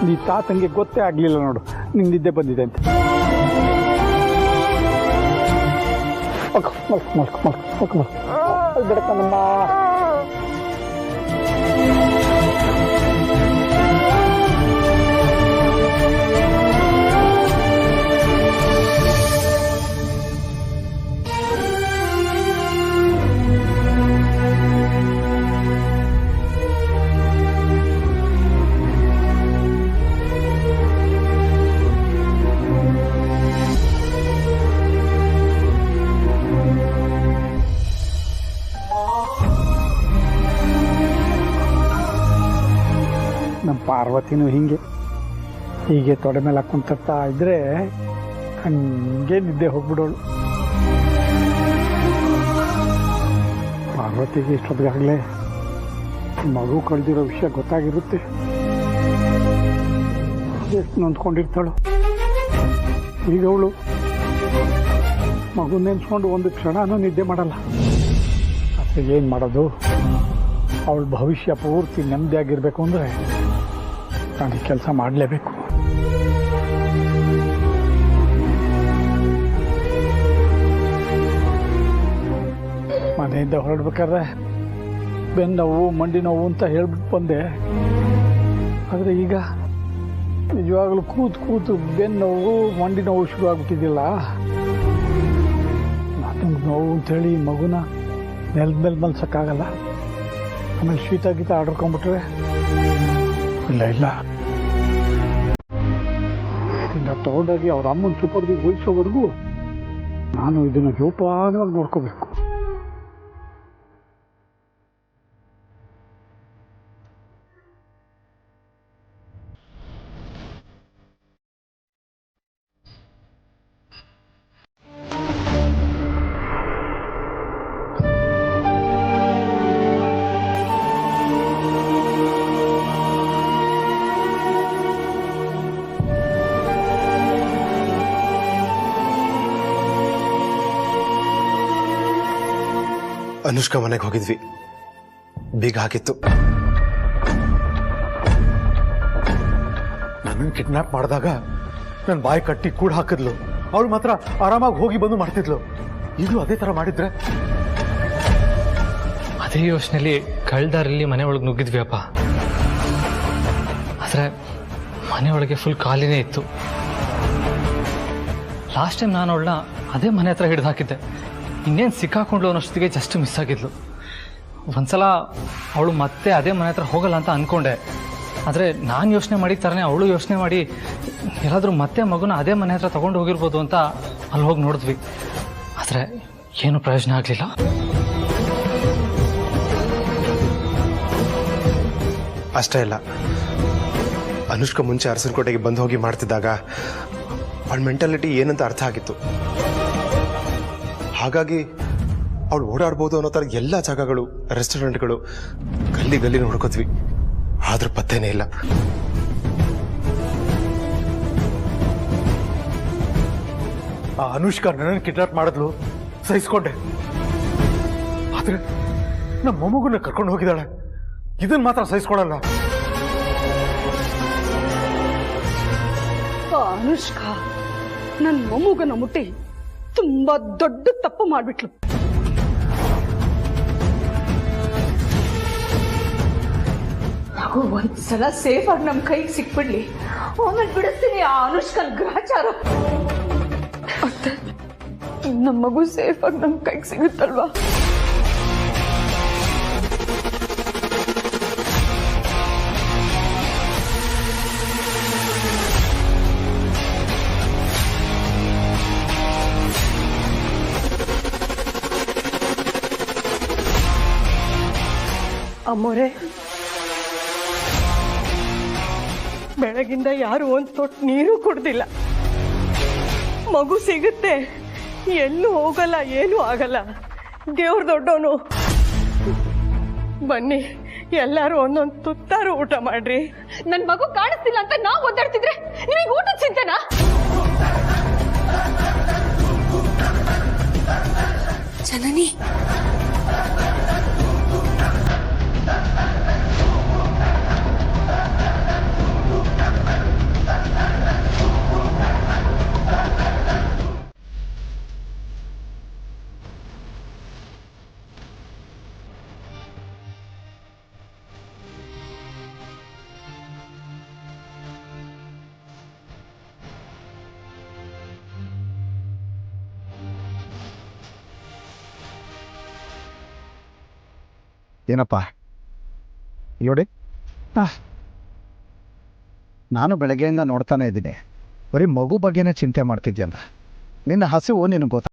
ನೀ ತಾತಂಗೆ ಗೊತ್ತೇ ಆಗ್ಲಿಲ್ಲ ನೋಡು ನಿಂಗೆ ನಿದ್ದೆ ಬಂದಿದೆ ಅಂತ. ಕಂದಮ್ಮ. ನಮ್ಮ ಪಾರ್ವತಿನೂ ಹೀಗೆ ತೊಡೆ ಮೇಲೆ ಹಾಕೊಂತ ಇದ್ರೆ ಹಂಗೆ ನಿದ್ದೆ ಹೋಗ್ಬಿಡೋಳು. ಪಾರ್ವತಿಗೆ ಇಷ್ಟೊತ್ತಿಗಾಗಲೇ ಮಗು ಕಳೆದಿರೋ ವಿಷಯ ಗೊತ್ತಾಗಿರುತ್ತೆ. ಎಷ್ಟು ನೊಂದ್ಕೊಂಡಿರ್ತಾಳು. ಈಗ ಅವಳು ಮಗು ನೆನ್ಸ್ಕೊಂಡು ಒಂದು ಕ್ಷಣನೂ ನಿದ್ದೆ ಮಾಡಲ್ಲ. ಅಷ್ಟೇ ಏನು ಮಾಡೋದು? ಅವಳ ಭವಿಷ್ಯ ಪೂರ್ತಿ ನೆಮ್ಮದಿಯಾಗಿರ್ಬೇಕು ಅಂದರೆ ನಾನು ಕೆಲಸ ಮಾಡಲೇಬೇಕು. ಮನೆಯಿಂದ ಹೊರಡ್ಬೇಕಾದ್ರೆ ಬೆನ್ನು ನೋವು, ಮಂಡಿ ನೋವು ಅಂತ ಹೇಳ್ಬಿಟ್ಟು ಬಂದೆ. ಆದರೆ ಈಗ ನಿಜವಾಗ್ಲೂ ಕೂತು ಬೆನ್ನು ನೋವು, ಮಂಡಿ ನೋವು ಶುರು ಆಗ್ಬಿಟ್ಟಿದ್ದಿಲ್ಲ. ನನಗೆ ನೋವು ಅಂಥೇಳಿ ಮಗುನ ನೆಲದ ಮೇಲೆ ಮಲ್ಸೋಕ್ಕಾಗಲ್ಲ. ಆಮೇಲೆ ಶೀತ ಗೀತ ಆಡ್ಕೊಂಡ್ಬಿಟ್ರೆ ಇಲ್ಲ ಇದನ್ನ ತಗೊಂಡೋಗಿ ಅವ್ರ ಅಮ್ಮನ ಸೂಪರ್ಗೆ ವಹಿಸೋವರೆಗೂ ನಾನು ಇದನ್ನು ಜೋಪಾನವಾಗಿ ನೋಡ್ಕೋಬೇಕು. ಅನುಷ್ಕಾ ಮನೆಗೆ ಹೋಗಿದ್ವಿ, ಬೀಗ ಹಾಕಿತ್ತು. ನನ್ನನ್ನು ಕಿಡ್ನಾಪ್ ಮಾಡಿದಾಗ ನನ್ನ ಬಾಯಿ ಕಟ್ಟಿ ಕೂಡ ಹಾಕಿದ್ಲು. ಅವಳು ಮಾತ್ರ ಆರಾಮಾಗಿ ಹೋಗಿ ಬಂದು ಮಾಡ್ತಿದ್ಲು. ಈಗಲೂ ಅದೇ ತರ ಮಾಡಿದ್ರೆ? ಅದೇ ಯೋಚನೆಯಲ್ಲಿ ಕಳ್ದಾರಲ್ಲಿ ಮನೆ ಒಳಗೆ ನುಗ್ಗಿದ್ವಿ ಅಪ್ಪ. ಆದರೆ ಮನೆ ಒಳಗೆ ಫುಲ್ ಖಾಲಿನೇ ಇತ್ತು. ಲಾಸ್ಟ್ ಟೈಮ್ ನಾನು ಅವಳನ್ನ ಅದೇ ಮನೆ ಹತ್ರ ಹಿಡಿದು ಹಾಕಿದ್ದೆ. ಇನ್ನೇನು ಸಿಕ್ಕಾಕೊಂಡ್ಲು ಅನ್ನೋಷ್ಟೊತ್ತಿಗೆ ಜಸ್ಟ್ ಮಿಸ್ ಆಗಿದ್ಲು. ಒಂದ್ಸಲ ಅವಳು ಮತ್ತೆ ಅದೇ ಮನೆ ಹತ್ರ ಹೋಗಲ್ಲ ಅಂತ ಅಂದ್ಕೊಂಡೆ. ಆದರೆ ನಾನು ಯೋಚನೆ ಮಾಡಿದ ಥರನೇ ಅವಳು ಯೋಚನೆ ಮಾಡಿ ಯಾರಾದರೂ ಮತ್ತೆ ಮಗುನ ಅದೇ ಮನೆ ಹತ್ರ ತಗೊಂಡು ಹೋಗಿರ್ಬೋದು ಅಂತ ಅಲ್ಲಿ ಹೋಗಿ ನೋಡಿದ್ವಿ. ಆದರೆ ಏನು ಪ್ರಯೋಜನ ಆಗಲಿಲ್ಲ. ಅಷ್ಟೇ ಇಲ್ಲ, ಅನುಷ್ಕಾ ಮುಂಚೆ ಅರಸನಕೋಟೆಗೆ ಬಂದು ಹೋಗಿ ಮಾಡ್ತಿದ್ದಾಗ ಅವಳ ಮೆಂಟಾಲಿಟಿ ಏನಂತ ಅರ್ಥ ಆಗಿತ್ತು. ಹಾಗಾಗಿ ಅವಳು ಓಡಾಡ್ಬೋದು ಅನ್ನೋ ಥರ ಎಲ್ಲ ಜಾಗಗಳು, ರೆಸ್ಟೋರೆಂಟ್ಗಳು ಗಲ್ಲಿ ನೋಡ್ಕೋದ್ವಿ. ಆದ್ರೂ ಪತ್ತೇನೇ ಇಲ್ಲ. ಆ ಅನುಷ್ಕಾ ನನ್ನನ್ನು ಕಿಡ್ನಾಪ್ ಮಾಡಿದ್ಲು, ಸಹಿಸ್ಕೊಂಡೆ. ಆದ್ರೆ ನಮ್ಮ ಮೊಮ್ಮಗುನ ಕರ್ಕೊಂಡು ಹೋಗಿದ್ದಾಳೆ, ಇದನ್ನ ಮಾತ್ರ ಸಹಿಸ್ಕೊಳಲ್ಲ. ಅನುಷ್ಕಾ ನನ್ನ ಮೊಮ್ಮಗನ ಮುಟ್ಟಿ ತುಂಬಾ ದೊಡ್ಡ ತಪ್ಪು ಮಾಡ್ಬಿಟ್ಲು. ಮಗು ಒಂದ್ಸಲ ಸೇಫ್ ಆಗಿ ನಮ್ಮ ಕೈಗೆ ಸಿಕ್ಬಿಡ್ಲಿ, ಆಮೇಲೆ ಬಿಡಿಸ್ತೀನಿ ಆ ಅನುಷ್ಕನ್ ಗ್ರಹಚಾರ. ಅತ್ತೆ, ನಮ್ಮ ಮಗು ಸೇಫ್ ಆಗಿ ನಮ್ಮ ಕೈಗೆ ಸಿಗುತ್ತಲ್ವಾ? ಅಮ್ಮೋರೆ, ಬೆಳಗಿಂದ ಯಾರು ಒಂದು ತೊಟ್ಟು ನೀರು ಕುಡ್ದಿಲ್ಲ. ಮಗು ಸಿಗುತ್ತೆ, ಎಲ್ಲೂ ಹೋಗಲ್ಲ, ಏನೂ ಆಗಲ್ಲ. ದೇವ್ರ ದೊಡ್ಡವನು. ಬನ್ನಿ, ಎಲ್ಲರೂ ಒಂದೊಂದು ತುತ್ತಾರು ಊಟ ಮಾಡ್ರಿ. ನನ್ನ ಮಗು ಕಾಣಿಸ್ತಿಲ್ಲ ಅಂತ ನಾವು ಒದ್ದಾಡ್ತಿದ್ರೆ ನಿಮಗೆ ಊಟದ ಚಿಂತೆನಾ? ಜನನಿ, ಏನಪ್ಪ ನೋಡಿ, ನಾನು ಬೆಳಗ್ಗೆಯಿಂದ ನೋಡ್ತಾನೆ ಇದ್ದೀನಿ, ಬರೀ ಮಗು ಬಗ್ಗೆನೇ ಚಿಂತೆ ಮಾಡ್ತಿದ್ಯಲ್ಲ. ನಿನ್ನ ಹಸಿವು ನಿನಗೆ ಗೊತ್ತ.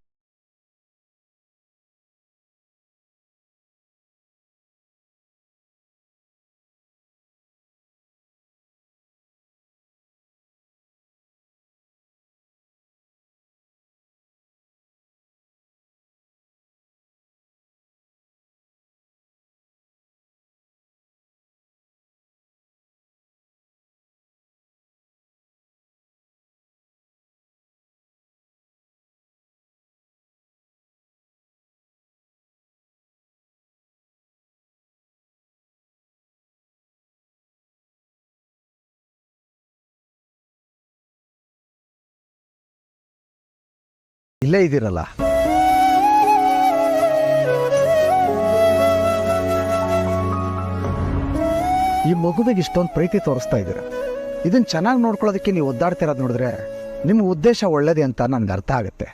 ಇಲ್ಲೇ ಇದ್ದೀರಲ್ಲ, ಈ ಮಗುವಿಗೆ ಇಷ್ಟೊಂದು ಪ್ರೀತಿ ತೋರಿಸ್ತಾ ಇದ್ದೀರ. ಇದನ್ನು ಚೆನ್ನಾಗಿ ನೋಡ್ಕೊಳ್ಳೋದಕ್ಕೆ ನೀವು ಒದ್ದಾಡ್ತಿರೋದು ನೋಡಿದ್ರೆ ನಿಮ್ಮ ಉದ್ದೇಶ ಒಳ್ಳೇದೇ ಅಂತ ನನಗೆ ಅರ್ಥ ಆಗುತ್ತೆ.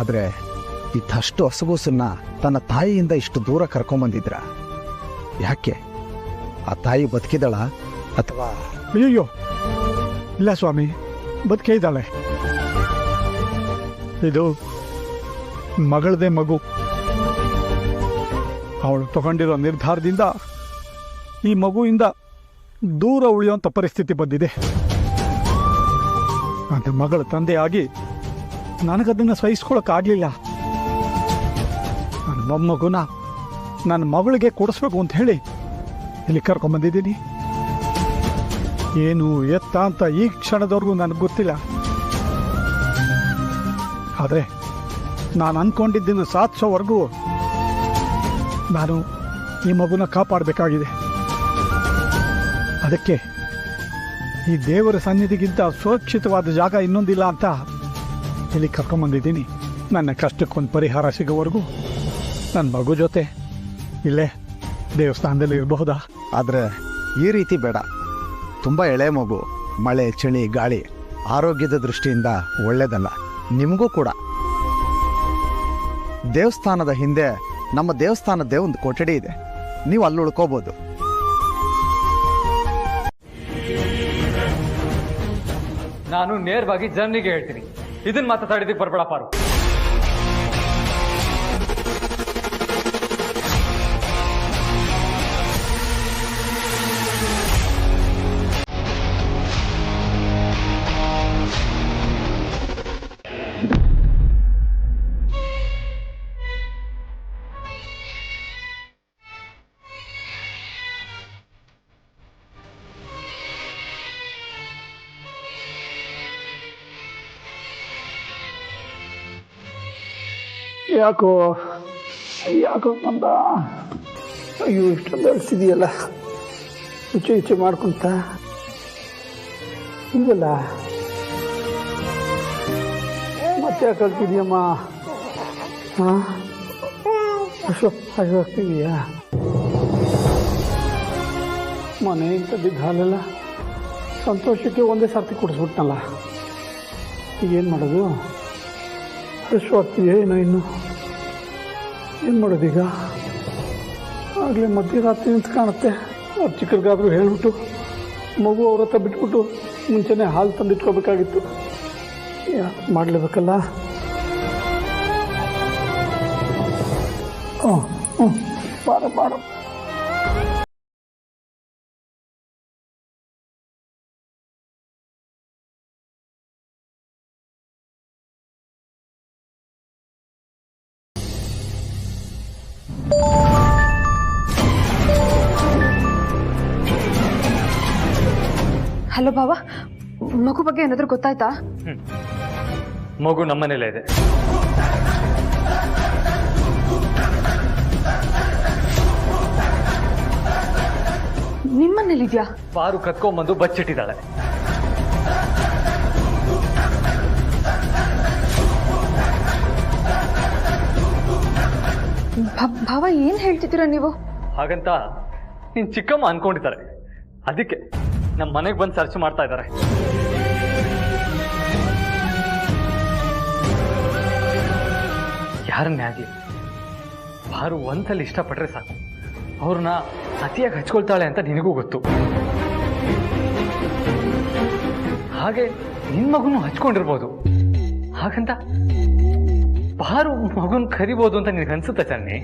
ಆದರೆ ಇದಷ್ಟು ಹಸುಗೂಸನ್ನ ತನ್ನ ತಾಯಿಯಿಂದ ಇಷ್ಟು ದೂರ ಕರ್ಕೊಂಬಂದಿದ್ರ, ಯಾಕೆ? ಆ ತಾಯಿ ಬದುಕಿದಳ ಅಥವಾ? ಅಯ್ಯೋ ಇಲ್ಲ ಸ್ವಾಮಿ, ಬದುಕೇ ಇದ್ದಾಳೆ. ಇದು ಮಗಳದೇ ಮಗು. ಅವಳು ತಗೊಂಡಿರೋ ನಿರ್ಧಾರದಿಂದ ಈ ಮಗುವಿಂದ ದೂರ ಉಳಿಯುವಂಥ ಪರಿಸ್ಥಿತಿ ಬಂದಿದೆ. ನನ್ನ ಮಗಳ ತಂದೆಯಾಗಿ ನನಗದನ್ನು ಸಹಿಸ್ಕೊಳಕ್ಕಾಗಲಿಲ್ಲ. ನನ್ನ ಮೊಮ್ಮಗುನ ನನ್ನ ಮಗಳಿಗೆ ಕೊಡಿಸ್ಬೇಕು ಅಂತ ಹೇಳಿ ಇಲ್ಲಿ ಕರ್ಕೊಂಬಂದಿದ್ದೀನಿ. ಏನು ಎತ್ತ ಅಂತ ಈ ಕ್ಷಣದವರೆಗೂ ನನಗೆ ಗೊತ್ತಿಲ್ಲ. ಆದರೆ ನಾನು ಅಂದ್ಕೊಂಡಿದ್ದನ್ನು ಸಾಧಿಸೋವರೆಗೂ ನಾನು ಈ ಮಗುನ ಕಾಪಾಡಬೇಕಾಗಿದೆ. ಅದಕ್ಕೆ ಈ ದೇವರ ಸನ್ನಿಧಿಗಿಂತ ಸುರಕ್ಷಿತವಾದ ಜಾಗ ಇನ್ನೊಂದಿಲ್ಲ ಅಂತ ಇಲ್ಲಿ ಕರ್ಕೊಂಬಂದಿದ್ದೀನಿ. ನನ್ನ ಕಷ್ಟಕ್ಕೊಂದು ಪರಿಹಾರ ಸಿಗೋವರೆಗೂ ನನ್ನ ಮಗು ಜೊತೆ ಇಲ್ಲೇ ದೇವಸ್ಥಾನದಲ್ಲಿ ಇರಬಹುದಾ? ಆದರೆ ಈ ರೀತಿ ಬೇಡ. ತುಂಬ ಎಳೆ ಮಗು, ಮಳೆ, ಚಳಿ, ಗಾಳಿ ಆರೋಗ್ಯದ ದೃಷ್ಟಿಯಿಂದ ಒಳ್ಳೆಯದಲ್ಲ. ನಿಮಗೂ ಕೂಡ. ದೇವಸ್ಥಾನದ ಹಿಂದೆ ನಮ್ಮ ದೇವಸ್ಥಾನದ್ದೇ ಒಂದು ಕೊಠಡಿ ಇದೆ, ನೀವು ಅಲ್ಲಿ ಉಳ್ಕೋಬೋದು. ನಾನು ನೇರವಾಗಿ ಜನರಿಗೆ ಹೇಳ್ತೀನಿ, ಇದನ್ನ ಮಾತ್ರ ತಡೆದಿಕ್ಕೆ ಬರ್ಬೇಡ ಪಾರು. ಯಾಕೋ ಬಂದ? ಅಯ್ಯೋ, ಇಷ್ಟೊಂದು ಅಳಿಸಿದೆಯಲ್ಲ, ಈಚೆ ಮಾಡ್ಕೊಂತ ಇಲ್ವಲ್ಲ. ಮತ್ತೆ ಯಾಕೆ ಕಳ್ತಿದ್ಯಮ್ಮ? ಹಾಂ, ಅಶೋಕ್ ಆಗ್ತಿದೆಯಾ? ಮನೆ ಇಂಥದ್ದಿದ್ದ ಹಾಲೆಲ್ಲ ಸಂತೋಷಕ್ಕೆ ಒಂದೇ ಸರ್ತಿ ಕುಡಿಸ್ಬಿಟ್ನಲ್ಲ. ಈಗೇನು ಮಾಡೋದು? ಅಶ್ವಾಗ್ತಿಯೇ ಏನೋ ಇನ್ನು ಏನು ಮಾಡೋದೀಗ? ಆಗಲೇ ಮಧ್ಯರಾತ್ರಿ ಅಂತ ಕಾಣುತ್ತೆ. ಅವ್ರು ಚಿಕ್ಕರಿಗಾದರೂ ಹೇಳ್ಬಿಟ್ಟು ಮಗು ಅವ್ರ ಹತ್ರ ಬಿಟ್ಬಿಟ್ಟು ಮುಂಚೆನೇ ಹಾಲು ತಂದಿಟ್ಕೋಬೇಕಾಗಿತ್ತು. ಮಾಡಲೇಬೇಕಲ್ಲ. ಬಾರ ಹಲೋ ಭಾವ, ಮಗು ಬಗ್ಗೆ ಏನಾದರೂ ಗೊತ್ತಾಯ್ತಾ? ಮಗು ನಮ್ಮನೇಲೇ ಇದೆ. ನಿಮ್ಮನೇಲಿದ್ಯಾ? ಪಾರು ಕತ್ಕೊಂಡ್ಬಂದು ಬಚ್ಚಿಟ್ಟಿದ್ದಾಳೆ. ಭಾವ ಏನ್ ಹೇಳ್ತಿದ್ದೀರಾ ನೀವು? ಹಾಗಂತ ನಿನ್ ಚಿಕ್ಕಮ್ಮ ಅನ್ಕೊಂಡಿದ್ದಾರೆ. ಅದಕ್ಕೆ ನಮ್ಮ ಮನೆಗೆ ಬಂದು ಸರ್ಚ್ ಮಾಡ್ತಾ ಇದ್ದಾರೆ. ಯಾರನ್ನೇ ಆಗಲಿ ಪಾರು ಒಂದ್ಸಲ ಇಷ್ಟಪಟ್ರೆ ಸಾಕು, ಅವ್ರನ್ನ ಅತಿಯಾಗಿ ಹಚ್ಕೊಳ್ತಾಳೆ ಅಂತ ನಿನಗೂ ಗೊತ್ತು. ಹಾಗೆ ನಿನ್ ಮಗುನು ಹಚ್ಕೊಂಡಿರ್ಬೋದು. ಹಾಗಂತ ಪಾರು ಮಗುನ್ ಕರಿಬೋದು ಅಂತ ನಿನಗೆ ಅನ್ಸುತ್ತಾ ಚನ್ನಿ?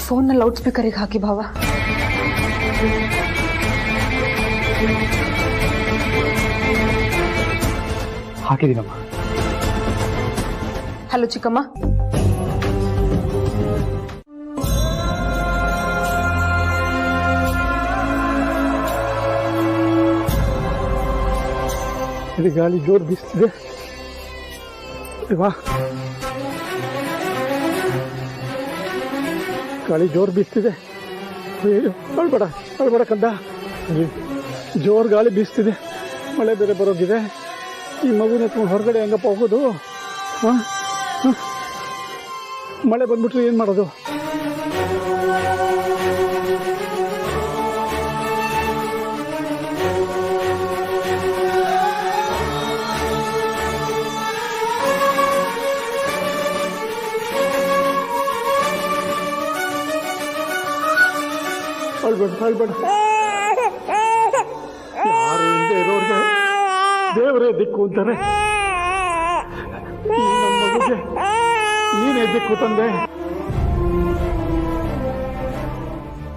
ಫೋನ್ನ ಲೌಡ್ ಸ್ಪೀಕರಿಗೆ ಹಾಕಿ ಭಾವ. ಹಾಕಿದ್ದೀನಮ್ಮ. ಹಲೋ ಚಿಕ್ಕಮ್ಮ. ಇಲ್ಲಿ ಗಾಳಿ ಜೋರು ಬೀಸ್ತಿದೆ. ವಾ, ಗಾಳಿ ಜೋರು ಬೀಸ್ತಿದೆ. ಅಳ್ಬೇಡ ಕಂದ, ಜೋರು ಗಾಳಿ ಬೀಸ್ತಿದೆ. ಮಳೆ ಬೇರೆ ಬರೋದಿದೆ. ಈ ಮಗುನ ಎತ್ಕೊಂಡು ಹೊರಗಡೆ ಹೆಂಗಪ್ಪ ಹೋಗೋದು? ಮಳೆ ಬಂದ್ಬಿಟ್ರೆ ಏನು ಮಾಡೋದು? ಅಳ್ಬೇಡ. ಯಾರು ಇಲ್ಲದೆ ಇರೋರಿಗೆ ದೇವರೇ ದಿಕ್ಕು ಅಂತಾರೆ. ನಮ್ಮ ಮಗುಗೆ ನೀನೇ ದಿಕ್ಕು ತಂದೆ.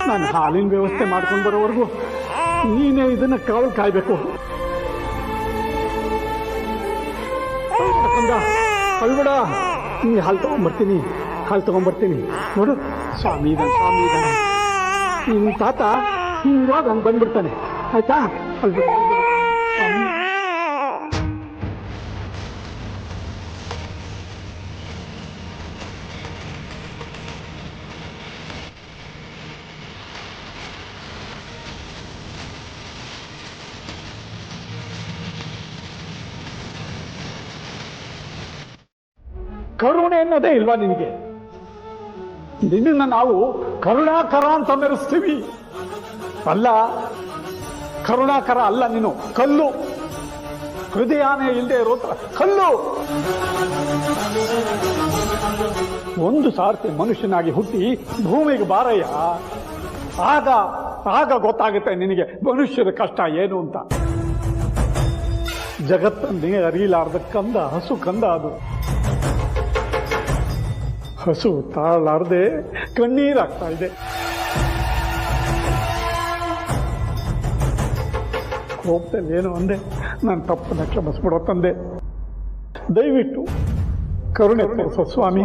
ನಾನು ಹಾಲಿನ ವ್ಯವಸ್ಥೆ ಮಾಡ್ಕೊಂಡು ಬರೋವರೆಗೂ ನೀನೇ ಇದನ್ನ ಕಾಯ್ಬೇಕು. ಅಳ್ಬೇಡ. ನೀ ಹಾಲು ತಗೊಂಡ್ಬರ್ತೀನಿ. ನೋಡು, ಸ್ವಾಮಿ ಇದ್ದಾನೆ. ನಿನ್ನ ತಾತ ಇವಾಗ ಹಂಗೆ ಬಂದ್ಬಿಡ್ತಾನೆ. ಆಯ್ತಾ? ಕರುಣೆ ಅನ್ನೋದೇ ಇಲ್ವಾ ನಿನಗೆ? ನಿನ್ನ ನಾವು ಕರುಣಾಕರ ಅಂತ ಮೆರೆಸ್ತೀವಿ. ಅಲ್ಲ, ಕರುಣಾಕರ ಅಲ್ಲ, ನೀನು ಕಲ್ಲು. ಹೃದಯನೇ ಇಲ್ಲದೆ ಇರೋ ಕಲ್ಲು. ಒಂದು ಸಾರ್ತಿ ಮನುಷ್ಯನಾಗಿ ಹುಟ್ಟಿ ಭೂಮಿಗೆ ಬಾರಯ್ಯ. ಆಗ ಗೊತ್ತಾಗುತ್ತೆ ನಿನಗೆ ಮನುಷ್ಯರ ಕಷ್ಟ ಏನು ಅಂತ. ಜಗತ್ತನ್ನೇ ಅರಿಯಲಾರ್ದ ಕಂದ, ಹಸು ಕಂದ ಅದು. ಹಸು ತಾಳಲಾರದೆ ಕಣ್ಣೀರಾಗ್ತಾ ಇದೆ. ಕೋಪದಲ್ಲಿ ಏನು ಅಂದೆ, ನಾನು ತಪ್ಪನ್ನ ಕ್ಷಮಿಸ್ಬಿಡೋ ತಂದೆ. ದಯವಿಟ್ಟು ಕರುಣೆ ತೋರಿಸೋ ಸ್ವಾಮಿ.